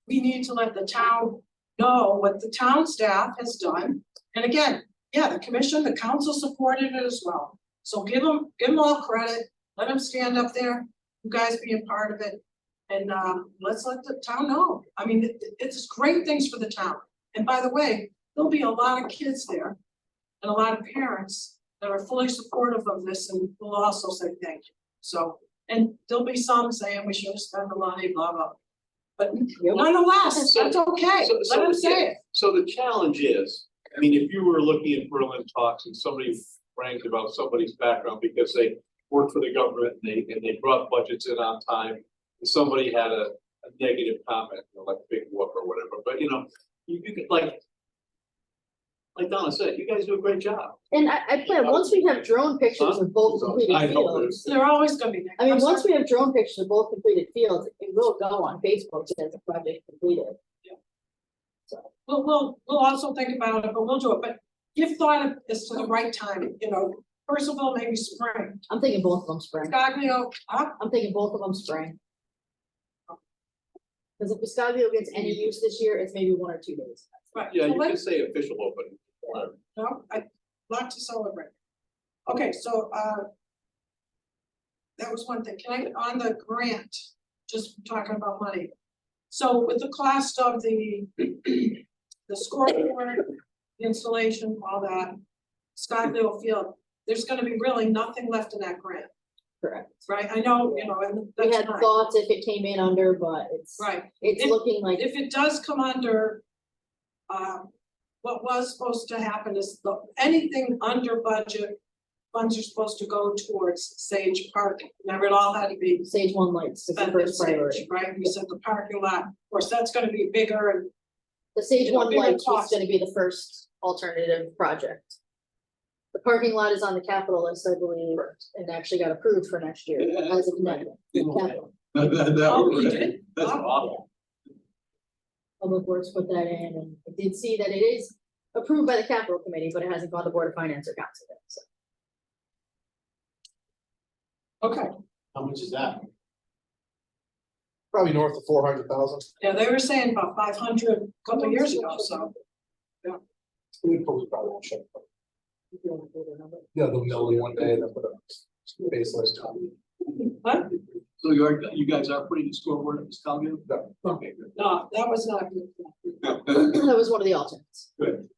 we need to let the town know what the town staff has done. And again, yeah, the commission, the council supported it as well. So give them all credit, let them stand up there, you guys being part of it. And let's let the town know. I mean, it's great things for the town. And by the way, there'll be a lot of kids there and a lot of parents that are fully supportive of this and will also say thank you. So, and there'll be some saying we should have spent the money, blah, blah. But nonetheless, that's okay, let them say it. So the challenge is, I mean, if you were looking at Berlin talks and somebody bragged about somebody's background because they worked for the government and they brought budgets in on time, and somebody had a negative comment, you know, like big whoop or whatever, but you know, you could like Donna said, you guys do a great job. And I plan, once we have drone pictures of both completed I know fields. They're always gonna be. I mean, once we have drone pictures of both completed fields, it will go on Facebook as a project completed. We'll also think about it, but we'll do it, but give thought as to the right time, you know, Percival, maybe spring. I'm thinking both of them spring. Scoglio, I'm thinking both of them spring. Cause if Piscatio gets any use this year, it's maybe 1 or 2 days. right, Yeah, so you can let's, say official opening. no, I, lot to celebrate. Okay, so, that was one thing, can I, on the grant, just talking about money. So with the cost of the scoreboard, the installation, all that, Scoglio Field, there's gonna be really nothing left in that grant, Correct. right? I know, you know, and We that's had fine. thoughts if it came in under, but it's, Right, it's If- looking like, if it does come under, what was supposed to happen is anything under budget, funds are supposed to go towards Sage Park. Remember, it all had to be Stage 1 lights is the spent in first priority. Sage, right? We said the parking lot, of course, that's gonna be bigger and The Stage You know, 1 bigger lights was cost. gonna be the first alternative project. The parking lot is on the capital list, I believe, and actually got approved for next year as of now. Capital. Oh, you did? That's Oh. awful. Public Works put that in, and I did see that it is approved by the capital committee, but it hasn't gone to Board of Finance or Council yet, so. Okay, How much is that? Probably north of 400,000. yeah, they were saying about 500 a couple of years ago, so. We probably won't check. Yeah, they'll mill in one day, they'll put a base list on. What? So you guys are putting a scoreboard at Piscatio? No. Okay, good. No, that was not good. That was one of the alternates. Good.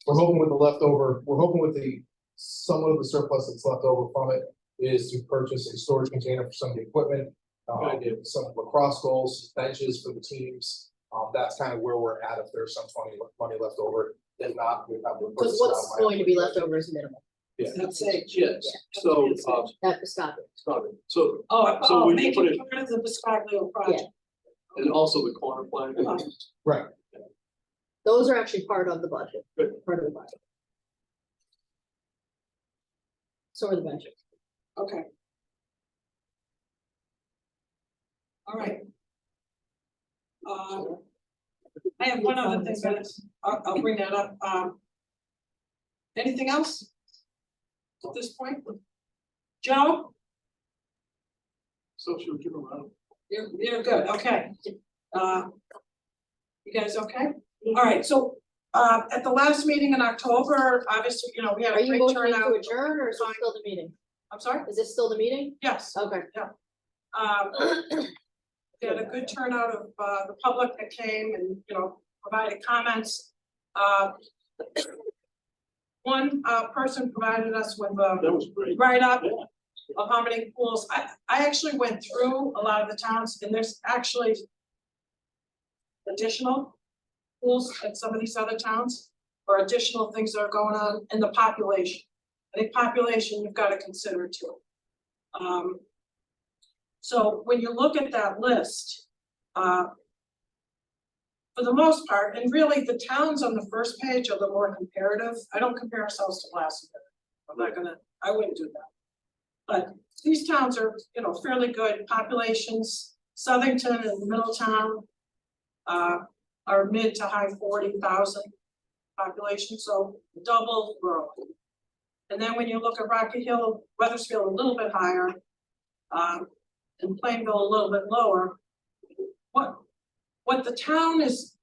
We're hoping with the leftover, we're hoping with the, somewhat of the surplus that's left over from it is to purchase a storage container for some of the equipment. Good idea. Some lacrosse goals, benches for the teams. That's kind of where we're at if there's some money left over. If not, we have. Cause what's going to be left over is minimal, That's Sage. Yes, so, at Piscatio. stop it. So, Oh, So when you make put it it- part of the Piscatio project. and also the corner plan. Right. Those are actually part of the budget. Good. Part of the budget. So are the benches. Okay. All right. I have one other thing, but I'll bring that up. Anything else? At this point? Joe, So should we give them a round? you're good, okay. You guys okay? All right, so, at the last meeting in October, obviously, you know, we had Are a you great going to turnout. adjourn or is it still the meeting? I'm sorry? Is this still the meeting? Yes. Okay. We had a good turnout of the public that came and, you know, provided comments. One person provided us with a That was great. write-up Yeah. of how many pools. I actually went through a lot of the towns and there's actually additional. pools at some of these other towns, or additional things that are going on in the population. I think population you've got to consider too. So when you look at that list, for the most part, and really the towns on the first page are the more comparative. I don't compare ourselves to Glastonbury. I wouldn't do that. But these towns are, you know, fairly good populations. Southington and Middletown are mid to high 40,000 population, so double rural. And then when you look at Rocky Hill, Weathersfield a little bit higher, and Plainville a little bit lower. What the town is,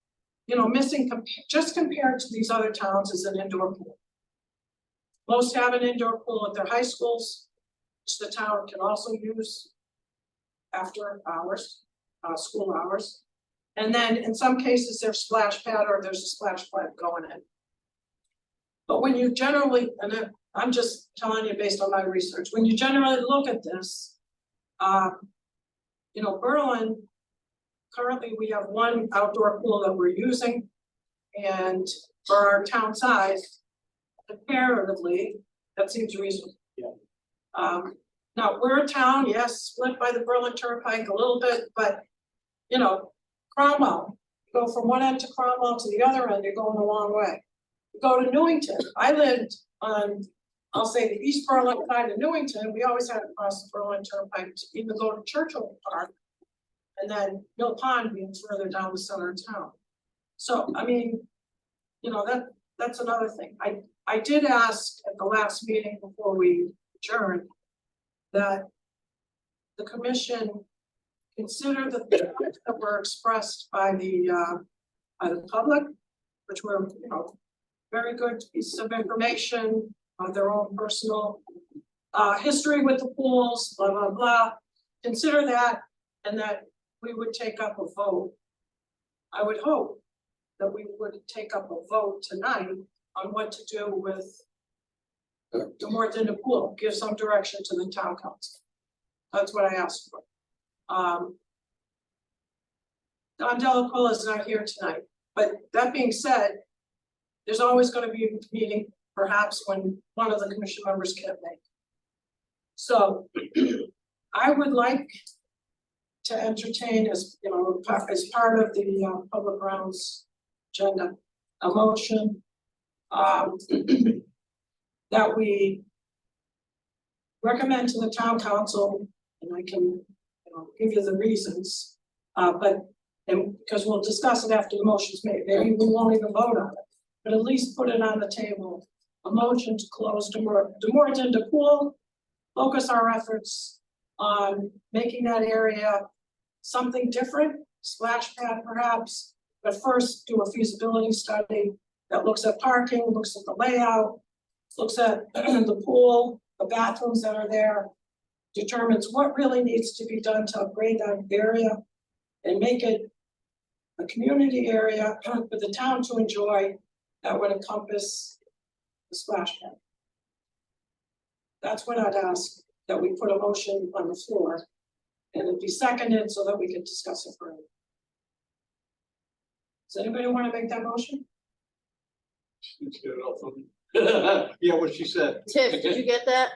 you know, missing just compared to these other towns is an indoor pool. Most have an indoor pool at their high schools, which the town can also use after hours, school hours. And then in some cases, there's splash pad or there's a splash pad going in. But when you generally, and I'm just telling you based on my research, when you generally look at this, you know, Berlin, currently we have one outdoor pool that we're using. And for our town size, comparatively, that seems reasonable. Yeah. Now, we're a town, yes, split by the Berlin Turnpike a little bit, but, you know, Cromwell, you go from one end to Cromwell to the other end, you're going a long way. You go to Newington, I lived on, I'll say the East Berlin side of Newington, we always had to cross the Berlin Turnpike to even go to Churchill Park. And then Mill Pond being further down the center of town. So, I mean, you know, that's another thing. I did ask at the last meeting before we adjourned that the commission consider the things that were expressed by the public, which were, you know, very good pieces of information on their own personal history with the pools, blah, blah, blah. Consider that, and that we would take up a vote. I would hope that we would take up a vote tonight on what to do with the Moorthen pool, give some direction to the town council. That's what I asked for. Don Delaquila is not here tonight, but that being said, there's always going to be a meeting, perhaps when one of the commission members can't make. So I would like to entertain, as you know, as part of the public grounds agenda, a motion that we recommend to the town council, and I can, you know, give you the reasons, and because we'll discuss it after the motion's made, maybe we won't even vote on it, but at least put it on the table, a motion to close Moorthen pool, focus our efforts on making that area something different, splash pad perhaps, but first do a feasibility study that looks at parking, looks at the layout, looks at the pool, the bathrooms that are there, determines what really needs to be done to upgrade that area and make it a community area for the town to enjoy that would encompass the splash pad. That's what I'd ask, that we put a motion on the floor and it'd be seconded so that we can discuss it further. Does anybody want to make that motion? Let's get it all from me. Yeah, what she said. Tiff, did you get that?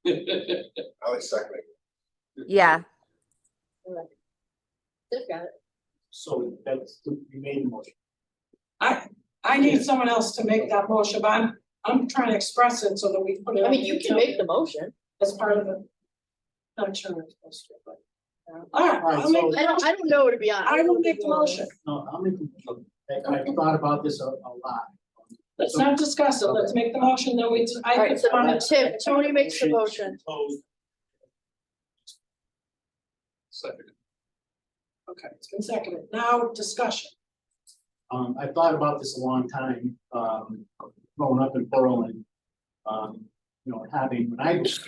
I like seconding. Yeah, Tiff got it. So that's, you made the motion. I need someone else to make that motion, but I'm trying to express it so that we put it. I mean, you can make the motion. As part of the. Not sure I'm supposed to, but. All right, Alright, I'll make, so- I don't know, to be honest. I will make the motion. No, I'll make the motion. I've thought about this a lot. Let's not discuss it. Let's make the motion, then we, I Alright, so want Tiff, Tony makes the motion. Second. Okay, it's been seconded. Now discussion. I've thought about this a long time, growing up in Berlin. You know, having, when I was.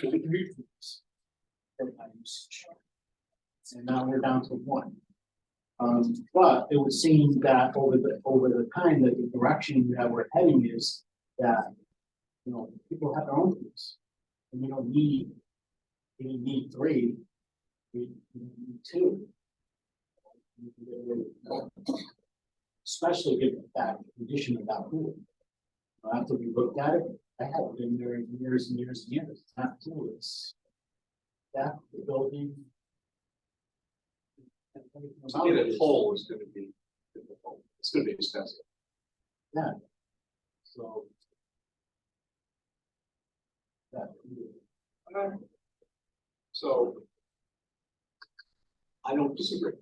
And now we're down to one. But it would seem that over the time that the direction that we're heading is that, you know, people have their own pools. And we don't need, we need three, we need two. especially given that condition of that pool. After we looked at it, I had been there years and years and years, that pool is. That, the building. and everything To about get it it is- whole is gonna be difficult. It's gonna be expensive. So. That. So. I don't disagree.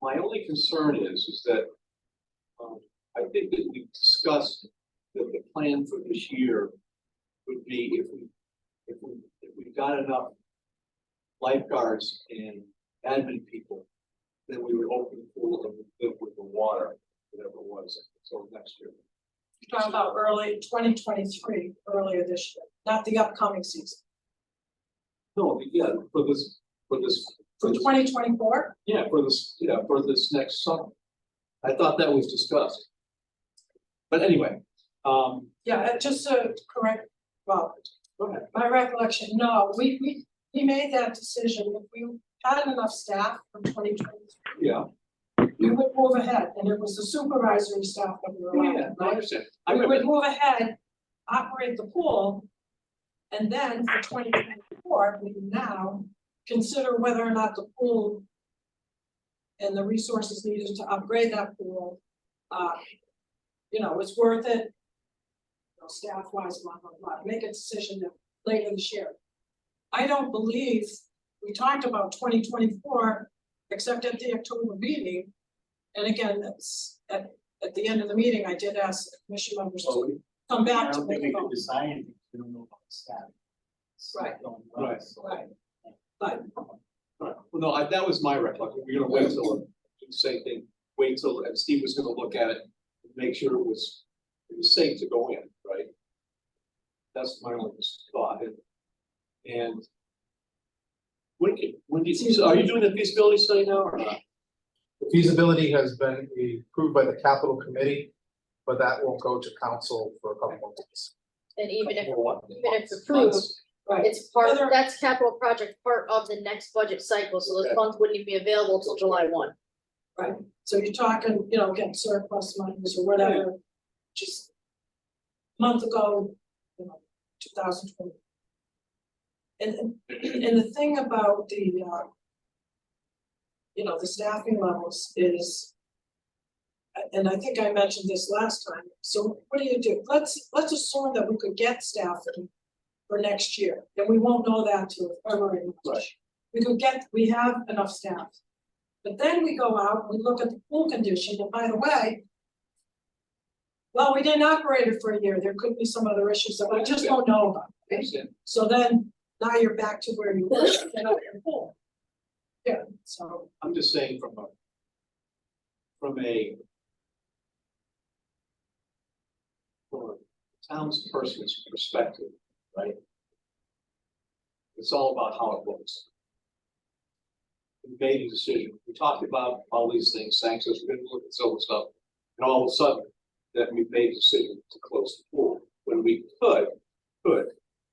My only concern is that. I think that we discussed that the plan for this year would be if we got enough lifeguards and admin people, then we would open the pool and live with the water, whatever it was, until next year. Talking about early 2023, earlier this year, not the upcoming season. No, yeah, for For this, 2024, for this next summer. I thought that was discussed. But anyway, yeah, just to correct, well, go ahead. my recollection, no, we made that decision, if we had enough staff for 2023, Yeah, we would move ahead, and it was the supervisory staff that we were yeah, on, I right? understand. I We remember, would move ahead, operate the pool. And then for 2024, we can now consider whether or not the pool. And the resources needed to upgrade that pool, it's worth it. Staff wise, blah, blah, blah, make a decision later this year. I don't believe, we talked about 2024, except at the October meeting. And again, that's at the end of the meeting, I did ask the commission members So to come I back to don't make think a we could vote. decide anything, we don't know about the staff. It's Right. going well, Right. so- Right. But right. Well, no, that was my recollection. We're gonna wait till, do the same thing, wait till, and Steve was gonna look at it, and make sure it was safe to go in, right? That's my only thought, and. So are you doing the feasibility study now or not? The feasibility has been approved by the capital committee, but that won't go to council for a couple more months. And even if Or what? it's approved, right, it's part, Whether- that's capital project part of the next budget cycle, so those Okay. funds wouldn't even be available till July 1. so you're talking, getting surplus monies or whatever, just. a month ago, 2020. And the thing about the, the staffing levels is. And I think I mentioned this last time, so what do? Let's assume that we could get staffing for next year, and we won't know that till February. March. We have enough staff. But then we go out, we look at the pool condition, and by the way. Well, we didn't operate it for a year, there could be some other issues that we just don't know about. I understand. So then, now you're back to where you were, your pool. Yeah, so, I'm just saying from a townsperson's perspective, right? It's all about how it looks. We made a decision, we talked about all these things, sanctions, we're gonna look at some stuff, and all of a sudden, that we made a decision to close the pool, when we could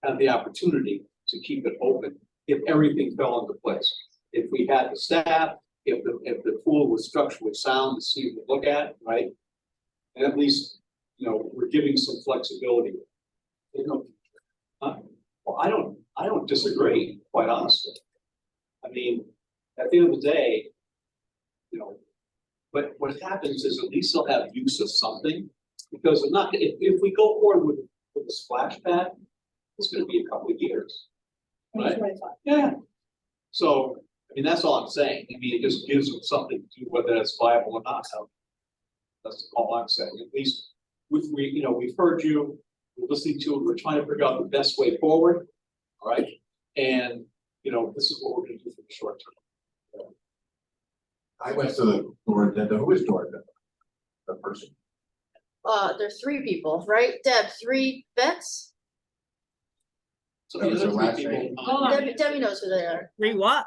have the opportunity to keep it open, if everything fell into place. If we had the staff, if the pool was structurally sound to see to look at, right? And at least, we're giving some flexibility. Well, I don't disagree, quite honestly. I mean, at the end of the day, but what happens is at least they'll have use of something. Because if we go forward with a splash pad, it's gonna be a couple of years. Right. 2025. Yeah. So, I mean, that's all I'm saying. I mean, it just gives them something to do, whether it's viable or not. So that's all I'm saying. At least we've heard you, we're listening to it, we're trying to figure out the best way forward. All right. And, this is what we're gonna do for the short term. I went to the Dorotenda, who is Dorotenda? The person. There's 3 people, right? Deb, 3 vets? So That was the her other last three name. people- Hold on. Debbie knows who they are. What?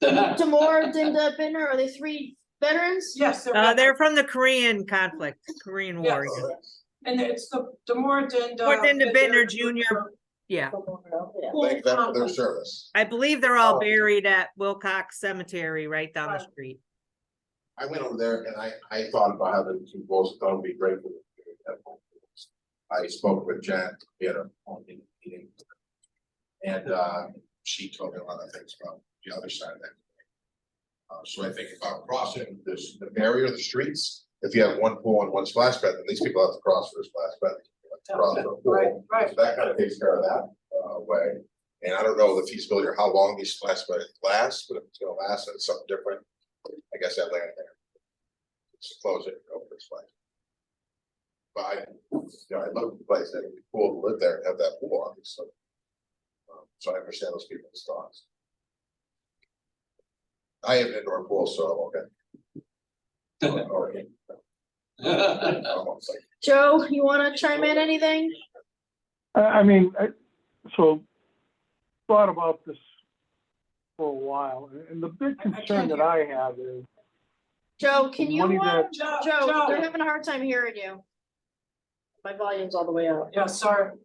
Tamor, Dinda, Binder, are they 3 veterans? Yes, They're from the Korean conflict, Korean Yes. warriors. and it's the more than. Morton Bittner Jr. Yeah, Yeah. Thank them for their service. I believe they're all Oh. buried at Wilcox Cemetery right down the Right. street. I went over there and I thought about how the two pools, thought it would be great for the community to have both pools. I spoke with Jen, we had a meeting. And she told me a lot of things about the other side of that. So I think about crossing this, the barrier of the streets, if you have one pool and one splash pad, then these people have to cross for a splash pad. Cross for a Right, pool, right. so that kind of takes care of that way. And I don't know the feasibility or how long these splash pads last, but if it's gonna last and it's something different, I guess that land there. Just close it and go for a splash. But I love the place, that would be cool to live there and have that pool, obviously. So I understand those people's thoughts. I have an indoor pool, so I'm okay. Okay. Almost like- Joe, you wanna chime in anything? So thought about this for a while, and the big I can't concern that hear. I have is Joe, can you, money that- Joe, they're having a hard time hearing you. My volume's all the way up. Yeah, sorry.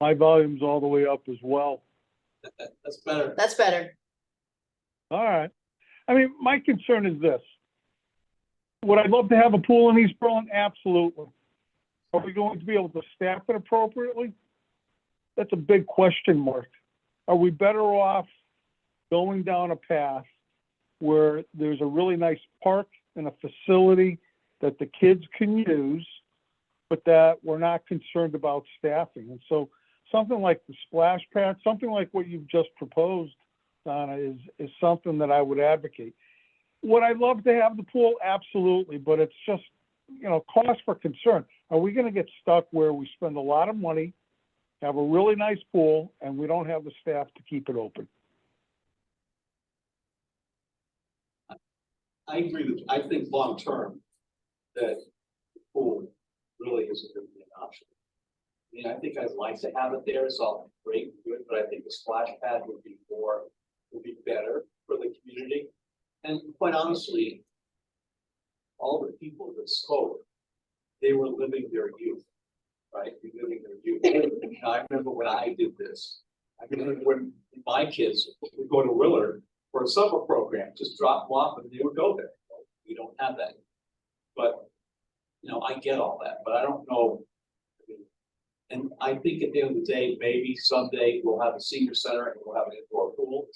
my volume's all the way up as well. That's better. That's better. All right. I mean, my concern is this. Would I love to have a pool in East Berlin? Absolutely. Are we going to be able to staff it appropriately? That's a big question mark. Are we better off going down a path where there's a really nice park and a facility that the kids can use, but that we're not concerned about staffing? And so something like the splash pad, something like what you've just proposed, Donna, is something that I would advocate. Would I love to have the pool? Absolutely, but it's just, cause for concern. Are we gonna get stuck where we spend a lot of money, have a really nice pool, and we don't have the staff to keep it open? I agree with, I think long-term, that the pool really isn't gonna be an option. I mean, I think I'd like to have it there, it's all great, and good, but I think the splash pad would be better for the community. And quite honestly, all the people that spoke, they were living their youth, right? They're living their youth. I remember when I did this. I remember when my kids would go to Willard for a summer program, just drop them off and they would go there. We don't have that. But, I get all that, but I don't know. And I think at the end of the day, maybe someday we'll have a senior center and we'll have an indoor pool,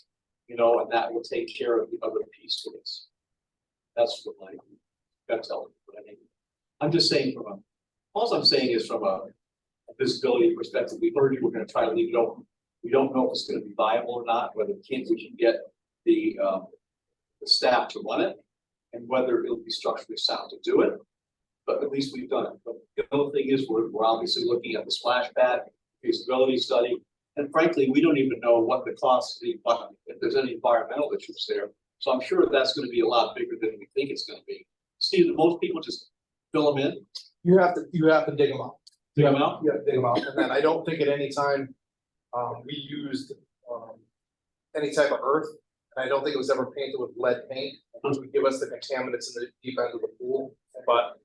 and that will take care of the other piece to this. That's what my gut tells me, what I mean. I'm just saying all I'm saying is from a visibility perspective, we heard you were gonna try to leave it open. We don't know if it's gonna be viable or not, whether we can get the staff to run it and whether it'll be structurally sound to do it. But at least we've done it. But the other thing is we're obviously looking at the splash pad, feasibility study. And frankly, we don't even know what the cost of if there's any environmental issues there. So I'm sure that's gonna be a lot bigger than we think it's gonna be. Steve, most people just fill them in, You have to dig them up. dig them out. Yeah, dig them out, and then I don't think at any time, we used, any type of earth. And I don't think it was ever painted with lead paint, which would give us the contaminants in the deep end of the pool, but.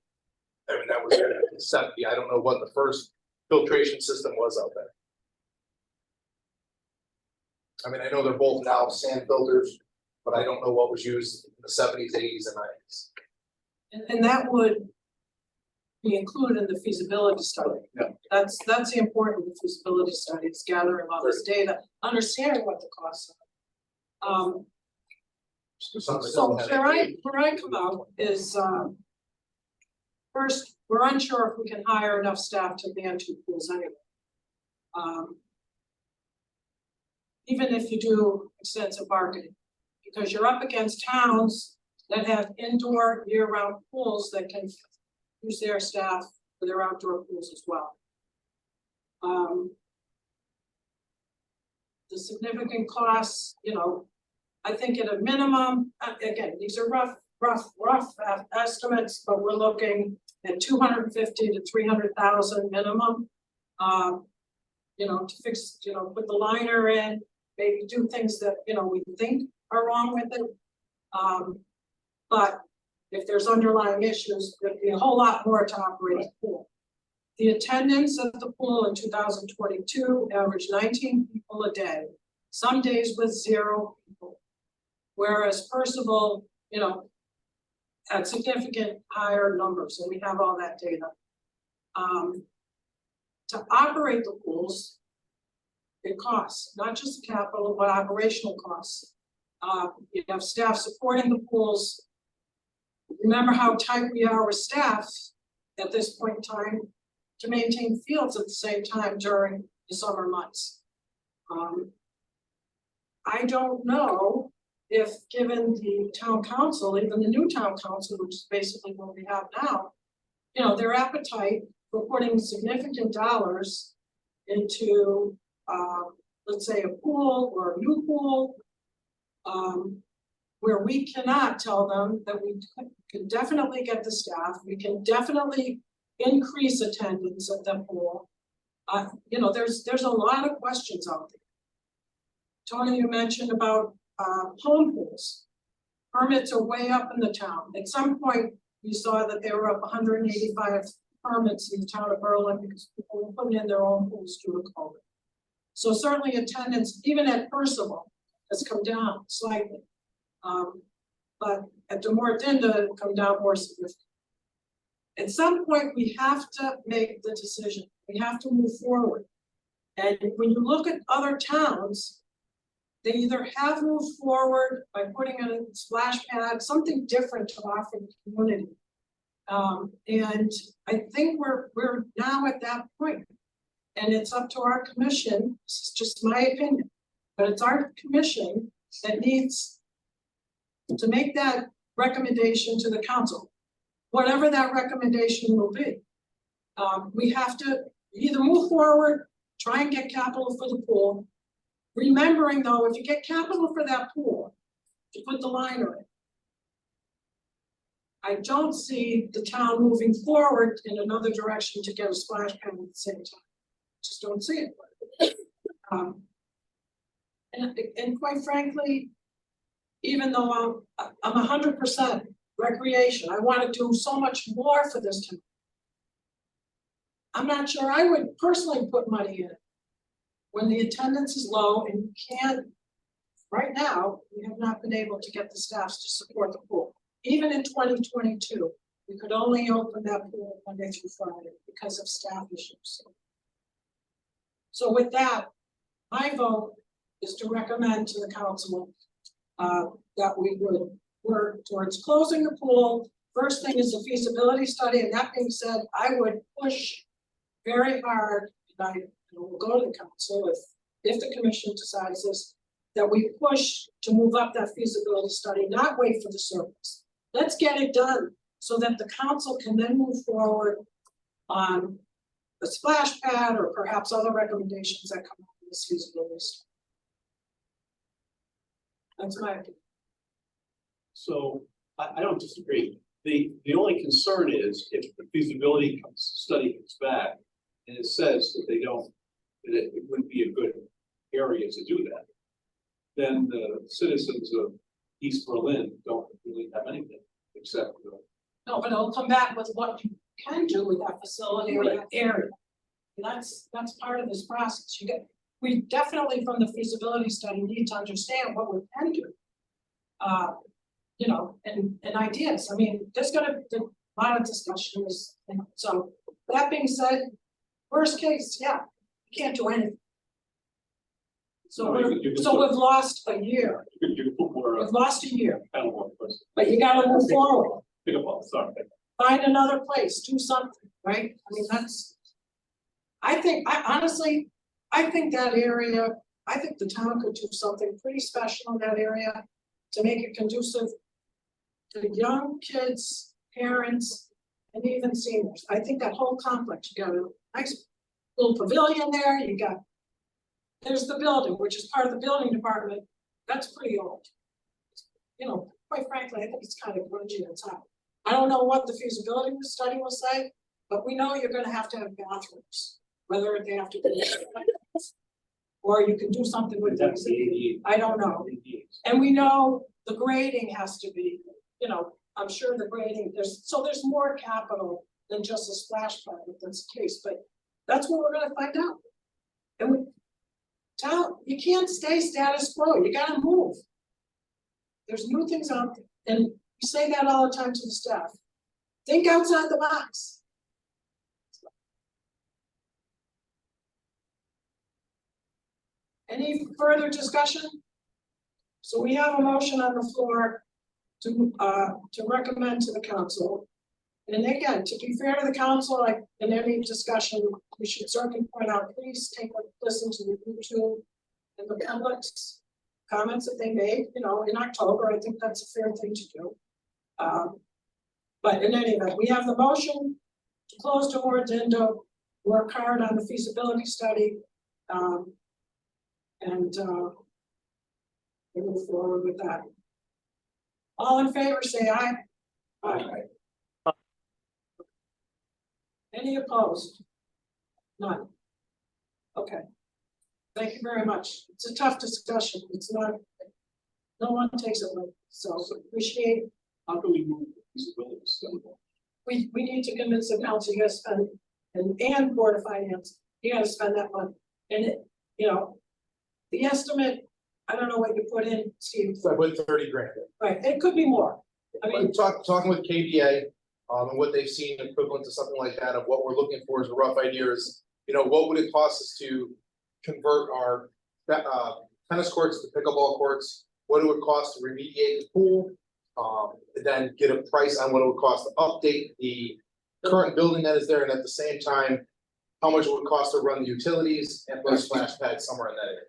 I mean, that was in '70, I don't know what the first filtration system was out there. I mean, I know they're both now sand filters, but I don't know what was used in the '70s, '80s, and '90s. And that would be included in the feasibility study. Yeah. That's the important, the feasibility study, is gathering all this data, understanding what the costs are. So where I come out is, first, we're unsure if we can hire enough staff to man 2 pools anyway. Even if you do extensive marketing, because you're up against towns that have indoor year-round pools that can use their staff for their outdoor pools as well. The significant costs, I think at a minimum, again, these are rough estimates, but we're looking at 250 to 300,000 minimum. To fix, put the liner in, maybe do things that, we think are wrong with it. But if there's underlying issues, there'd be a whole lot more to operate the pool. The attendance at the pool in 2022 averaged 19 people a day, some days with 0 people. Whereas Percival, at significant higher numbers, and we have all that data. To operate the pools, it costs, not just capital, but operational costs. You have staff supporting the pools. Remember how tight we are with staff at this point in time to maintain fields at the same time during the summer months. I don't know if, given the town council, even the new town council, which is basically what we have now, you know, their appetite for putting significant dollars into, let's say, a pool or a new pool, where we cannot tell them that we can definitely get the staff, we can definitely increase attendance at the pool. You know, there's a lot of questions out there. Tony, you mentioned about home pools. Permits are way up in the town. At some point, you saw that they were up 185 permits in the town of Berlin because people were putting in their own pools due to COVID. So certainly attendance, even at Percival, has come down slightly. But at Demore Dinda, it'll come down more significantly. At some point, we have to make the decision. We have to move forward. And when you look at other towns, they either have moved forward by putting in a splash pad, something different to offer the community. And I think we're now at that point. And it's up to our commission, this is just my opinion, but it's our commission that needs to make that recommendation to the council, whatever that recommendation will be. We have to either move forward, try and get capital for the pool. Remembering though, if you get capital for that pool, to put the liner in, I don't see the town moving forward in another direction to get a splash pad at the same time. Just don't see it. And quite frankly, even though I'm 100% recreation, I want to do so much more for this town. I'm not sure I would personally put money in it when the attendance is low and you can't. Right now, we have not been able to get the staffs to support the pool. Even in 2022, we could only open that pool Monday through Friday because of staff issues. So with that, my vote is to recommend to the council that we would work towards closing the pool. First thing is a feasibility study, and that being said, I would push very hard, and I will go to the council if the commission decides this, that we push to move up that feasibility study, not wait for the surface. Let's get it done so that the council can then move forward on the splash pad or perhaps other recommendations that come up in this feasibility study. That's my opinion. So I don't disagree. The only concern is if the feasibility study comes back and it says that that it wouldn't be a good area to do that, then the citizens of East Berlin don't really have anything except No, but it'll come back with what you can do with that facility or that area. And that's part of this process. We definitely from the feasibility study need to understand what we can do. You know, and ideas. I mean, there's gonna be a lot of discussions. So that being said, worst case, yeah, you can't do anything. So we've lost a year. you put more, We've lost a year, kind of more person. but you gotta move forward. Pick up all, sorry. Find another place, do something, right? I mean, I think that area, I think the town could do something pretty special in that area to make it conducive to young kids, parents, and even seniors. I think that whole complex, you got a nice little pavilion there, there's the building, which is part of the building department, that's pretty old. You know, quite frankly, I think it's kind of grungy inside. I don't know what the feasibility study will say, but we know you're gonna have to have bathrooms, whether they have to be. Or you can do something with them, I don't know. And we know the grading has to be, you know, I'm sure the grading, there's more capital than just a splash pad if that's the case, but that's what we're gonna find out. And you can't stay status quo, you gotta move. There's new things out there, and We say that all the time to the staff. Think outside the box. Any further discussion? So we have a motion on the floor to recommend to the council. And again, to be fair to the council, like in any discussion, we should certainly point out, please take a listen to the YouTube and the public's comments that they made, you know, in October. I think that's a fair thing to do. But in any event, we have the motion to close DeMoor Dindo, work hard on the feasibility study. We move forward with that. All in favor, say aye. Aye. Any opposed? None. Okay. Thank you very much. It's a tough discussion. It's not, no one takes it like, so appreciate. How do we move the feasibility study? We need to convince the council, you gotta spend, and Board of Finance, you gotta spend that money. And it, you know, the estimate, I don't know what you put in, Steve, So I put 30 grand in. right, it could be more. I mean, Talking with KDA, and what they've seen equivalent to something like that, of what we're looking for is a rough idea is, you know, what would it cost us to convert our tennis courts to pickleball courts? What it would cost to remediate the pool? Then get a price on what it would cost to update the current building that is there, and at the same time, how much it would cost to run the utilities and put a splash pad somewhere in that area.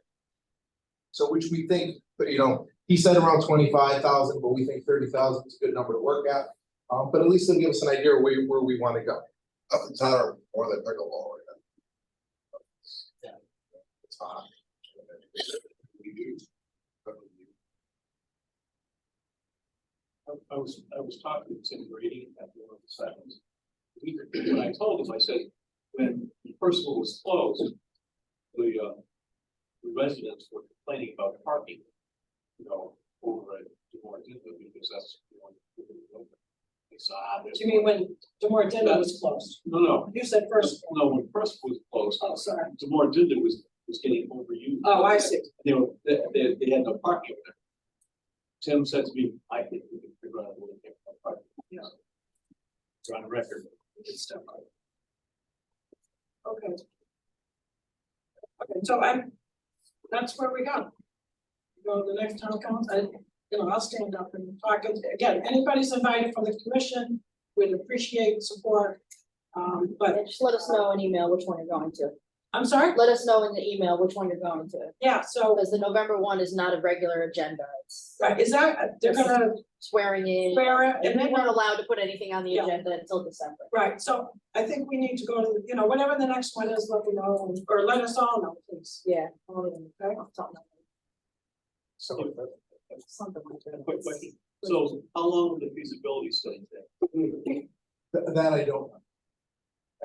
So which we think, but you know, he said around 25,000, but we think 30,000 is a good number to work at. But at least it'll give us an idea where we want to go. Up in town or more than pickleball right now. Yeah. It's hot. We do. I was talking to Tim Grady at one of the sessions. When I told him, I said, when the first one was closed, the residents were complaining about parking, you know, over at DeMoor Dindo, because that's the one. They saw, there's. you mean when DeMoor Dindo was closed? No, You said first. no, when first was closed, Oh, sorry. DeMoor Dindo was getting overused. Oh, I see. They had no parking there. Tim said to me, I think we can figure out a way to get no parking. Yeah. It's on record. It's stuff. Okay. Okay, so that's where we go. Go to the next town council, I'll stand up and talk, again, anybody's invited from the commission, we'd appreciate support. But Just let us know in email which one you're going to. I'm sorry, Let us know in the email which one you're going to, yeah, so, because the November one is not a regular agenda, it's right, is that, they're gonna swearing in. swear it, And and we then, weren't allowed to put anything on the Yeah. agenda until December. right, so I think we need to go to, whatever the next one is, let me know, or let us all know, please. Yeah. Okay. So Something like that. Quick question. So how long will the feasibility study take? that I don't know.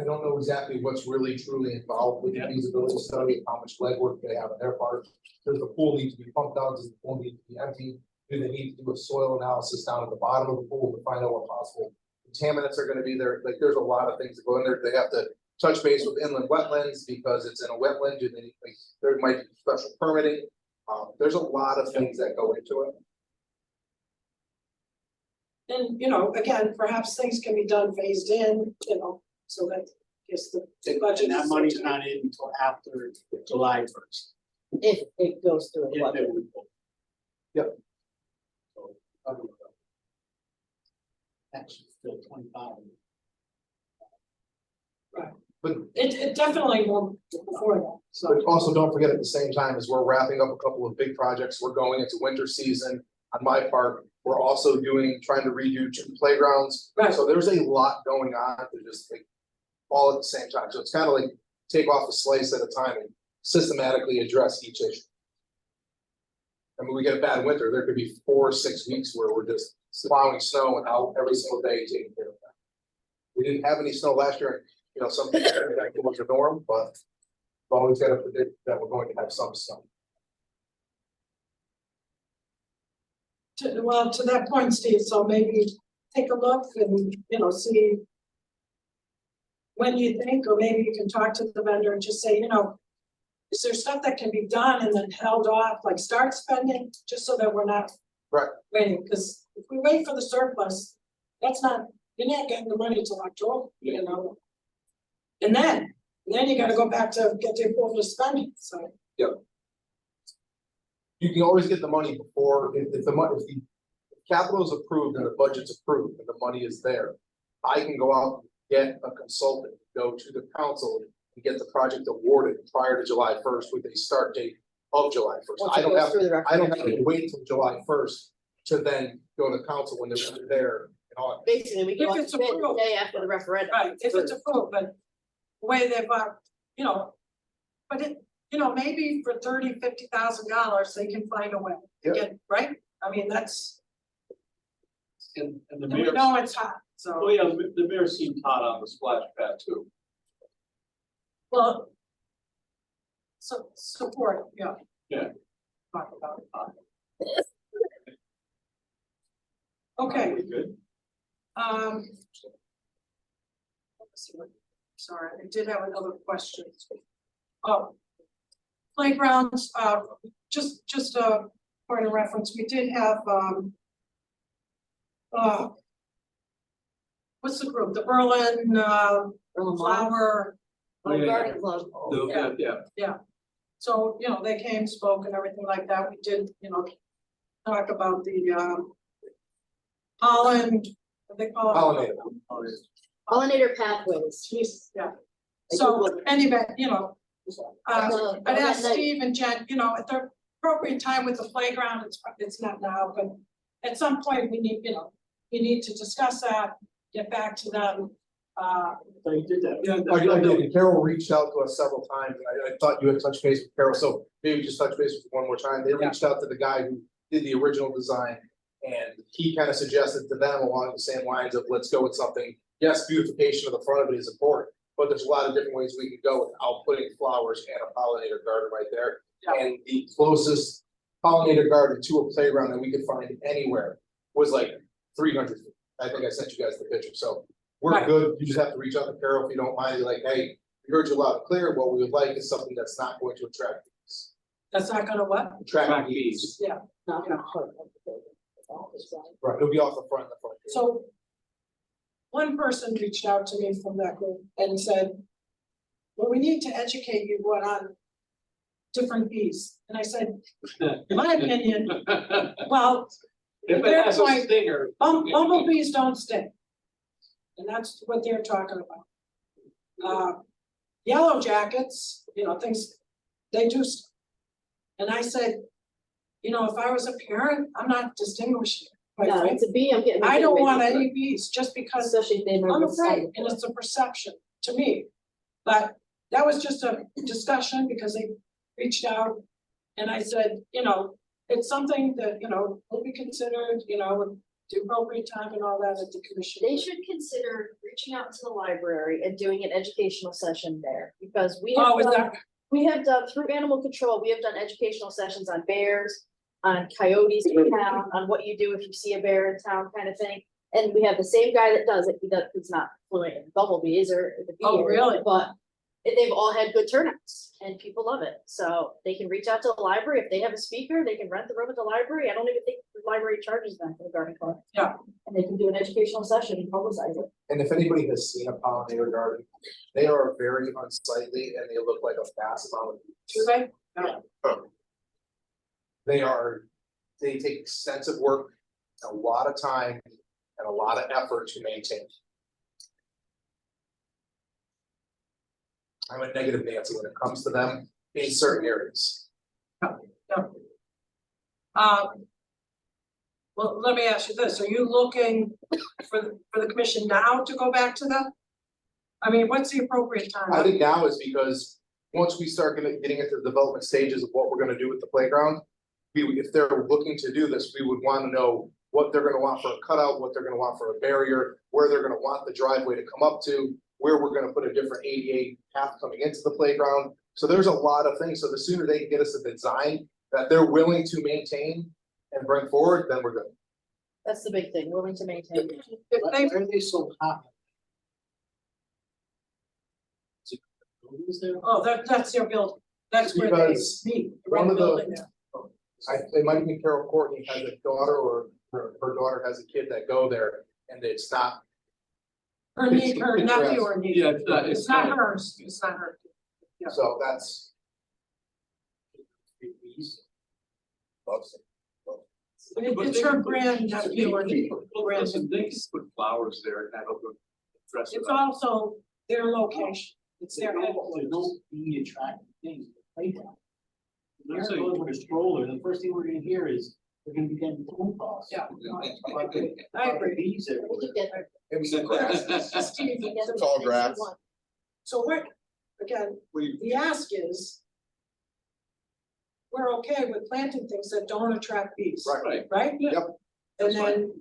I don't know exactly what's really truly involved with the feasibility study, how much legwork they have on their part. Does the pool need to be pumped out? Does the pool need to be empty? Do they need to do a soil analysis down at the bottom of the pool to find out what possible contaminants are gonna be there? Like, there's a lot of things that go in there. They have to touch base with inland wetlands because it's in a wetland. Do they need, like, there might be special permitting. There's a lot of things that go into it. And, again, perhaps things can be done phased in, so that, just the budget. And that money's not in until after July 1st. If it goes through. If they would- Yep. So, Actually, still 25. But It definitely won't before that, so. But also, don't forget, at the same time, as we're wrapping up a couple of big projects, we're going into winter season. On my part, we're also trying to redo two playgrounds. Right. So there's a lot going on to just like all at the same time. So it's kind of like take off a slice at a time and systematically address each issue. I mean, we get a bad winter, there could be 4 or 6 weeks where we're just plowing snow and out every single day taking care of that. We didn't have any snow last year, some people think that was a norm, but we've always got to predict that we're going to have some snow. To that point, Steve, so maybe take a look and, see when you think, or maybe you can talk to the vendor and just say, is there stuff that can be done and then held off, like start spending, just so that we're not Right. waiting, because, if we wait for the surplus, that's not, you're not getting the money till October, you know? And then you gotta go back to get the approval to spend it, so. You can always get the money before, if the money, if the capital is approved and the budget's approved and the money is there. I can go out and get a consultant, go to the council and get the project awarded prior to July first with a start date of July first. Once I it don't goes have, through the I don't have referendum. to wait till July first to then go to council when they're there and all. Basically, we If go out it's to bid the approved. day after the referendum. Right, if it's approved, but the way they've, you know, but it, you know, maybe for $30,000-$50,000, they can find a way to Yeah. get, right? I mean, that's, And the and we mayor, know it's hot, oh so, yeah, the mayor seemed hot on the splash pad too. well. So, support, yeah. Yeah. Talk about it. Okay, Pretty good. let's see what- sorry, I did have another question. Oh. Playgrounds, just a point of reference, we did have, what's the group, the Berlin, Flower, Oh, yeah, yeah. Garden Club. Yeah. so, you know, they came, spoke and everything like that, we did, you know, talk about the, Holland, what they call it. Pollinator. Pollinator pathways. Yeah. So, anyway, you know, Uh, I'd ask that night- Steve and Jen, you know, at the appropriate time with the playground, it's not now, but at some point, we need, you know, we need to discuss that, get back to them. So you did that. Yeah, I did, and Carol reached out to us several times, and I thought you had touched base with Carol, so maybe just touch base with you one more time. They reached out to the guy who did the original design. And he kind of suggested to them along the same lines of, let's go with something, yes, beautification of the front of it is important. But there's a lot of different ways we could go without putting flowers and a pollinator garden right there. Yeah. And the closest pollinator garden to a playground that we could find anywhere was like 300 feet. I think I sent you guys the picture, so we're Right. good. You just have to reach out to Carol if you don't mind, be like, hey, we heard you loud and clear, what we would like is something that's not going to attract bees. That's not gonna what? Attract bees, right, it'll be off the front of the front. So. One person reached out to me from that group and said, well, we need to educate you on different bees. And I said, in my opinion, well, If Their it has a point- stinger. bumblebees don't sting. And that's what they're talking about. Yellow jackets, you know, things, they do. And I said, you know, if I was a parent, I'm not distinguishing. quite No, frankly. it's a bee, I'm getting. I don't want any bees just because Especially if they've never I'm been afraid, stung and before. it's a perception to me. But that was just a discussion because they reached out. And I said, you know, it's something that, you know, will be considered, you know, with the appropriate time and all that at the commission. They should consider reaching out to the library and doing an educational session there, because Oh, is that, we have done, through animal control, we have done educational sessions on bears, on coyotes in town, on what you do if you see a bear in town kind of thing. And we have the same guy that does it, he's not fluent in bumblebees or the bee. Oh, area, really? But they've all had good turnouts and people love it. So they can reach out to the library. If they have a speaker, they can rent the room at the library. I don't even think the library charges them for the garden club. Yeah. And they can do an educational session and publicize it. And if anybody has seen a pollinator garden, they are very unsightly and they look like a vast amount of. do they? They take extensive work, a lot of time and a lot of effort to maintain. I'm a negative Nancy when it comes to them in certain areas. Well, let me ask you this, are you looking for the commission now to go back to them? I mean, what's the appropriate time? I think now is because once we start getting into the development stages of what we're gonna do with the playground. If they're looking to do this, we would wanna know what they're gonna want for a cutout, what they're gonna want for a barrier, where they're gonna want the driveway to come up to. Where we're gonna put a different ADA path coming into the playground, so there's a lot of things, so the sooner they can get us a design that they're willing to maintain. And bring forward, then we're good. That's the big thing, willing to maintain. If Why they, are they so hot? Is it buildings there? oh, that's their building, that's where they Because meet, one right of the- building there. it might be Carol Courtney has a daughter or her daughter has a kid that go there and it's not. Her niece, her nephew or niece. Yeah, It's not hers, it's not her. Yeah. So that's. It's her grand nephew or niece. Well, listen, they can put flowers there and that'll go dress it It's up. also their location, it's their There's headquarters. no be attractive things, to play down. I'm They're saying- going with a stroller, the first thing we're gonna hear is, we're gonna be getting phone calls. Yeah. About the- I agree. about the bees We everywhere. could get her. It's the grass. Steve, you get It's all her. grass. So we're, again, the ask is. We're okay with planting things that don't attract bees. Right. Right? Yep. And That's fine.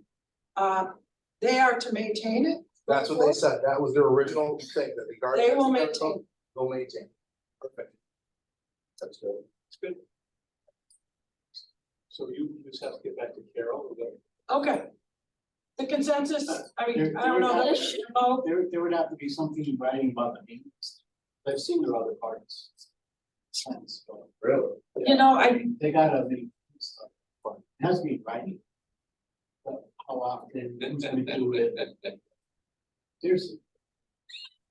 then, they are to maintain it. That's what they said. That was their original thing that the garden. They will maintain. They'll maintain. Perfect. That's good. It's good. So you just have to get back to Carol, or that- Okay. The consensus, I mean, There- I don't know, there- that should vote. There would have to be something in writing about the bees. I've seen their other parts. Sense, but Really? You know, they gotta be stuff, but it has to be in writing. But how often, who's gonna do it? Seriously.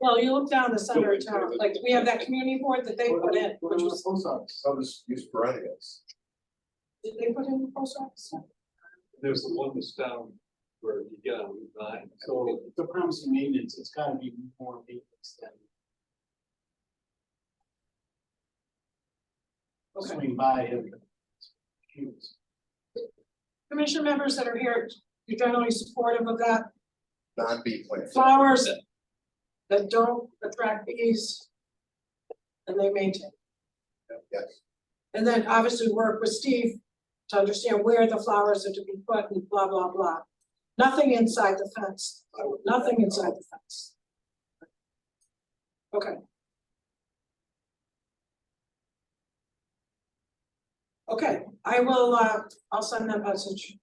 well, you look down the center of town, like, we have that community board that they put in, which was, Post office. Some just use perennials. did they put in the post office? there's the one that's down where you get on Route 9. So if they're promising maintenance, it's gotta be more maintenance than. Okay. Swing by every. Commission members that are here, you're generally supportive of that, Non-bee plants. flowers that don't attract bees. And they maintain, Yes. and then obviously work with Steve to understand where the flowers are to be put and blah, blah, blah. Nothing inside the fence, nothing inside the fence. Okay. Okay, I will, I'll send that message.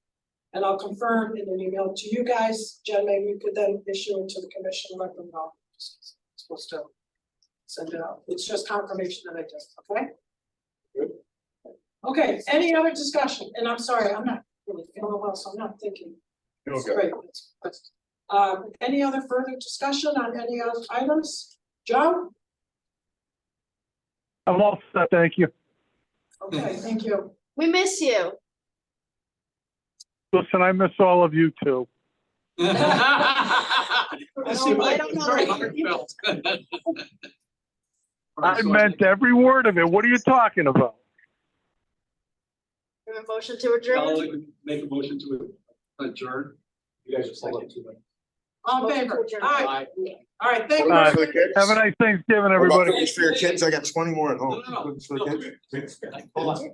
And I'll confirm in an email to you guys, Jen, maybe you could then issue it to the commission, let them know. Supposed to send it out, it's just confirmation that I did, okay? Good. Okay, any other discussion, and I'm sorry, I'm not really feeling well, so I'm not thinking. Feel It's good. great, any other further discussion on any other items? Joe? I'm all set, thank you. Okay, thank you. We miss you. Listen, I miss all of you too. I don't know. Very heartfelt. I meant every word of it. What are you talking about? We have a motion to adjourn. I'll make a motion to adjourn. You guys just hold up to me. All in favor? Aye. All right, thank you. Aye. For the kids? Have a nice Thanksgiving, What about everybody. cookies for your kids? I got 20 more at home. No, no, no. Cookies for the kids? Hold on.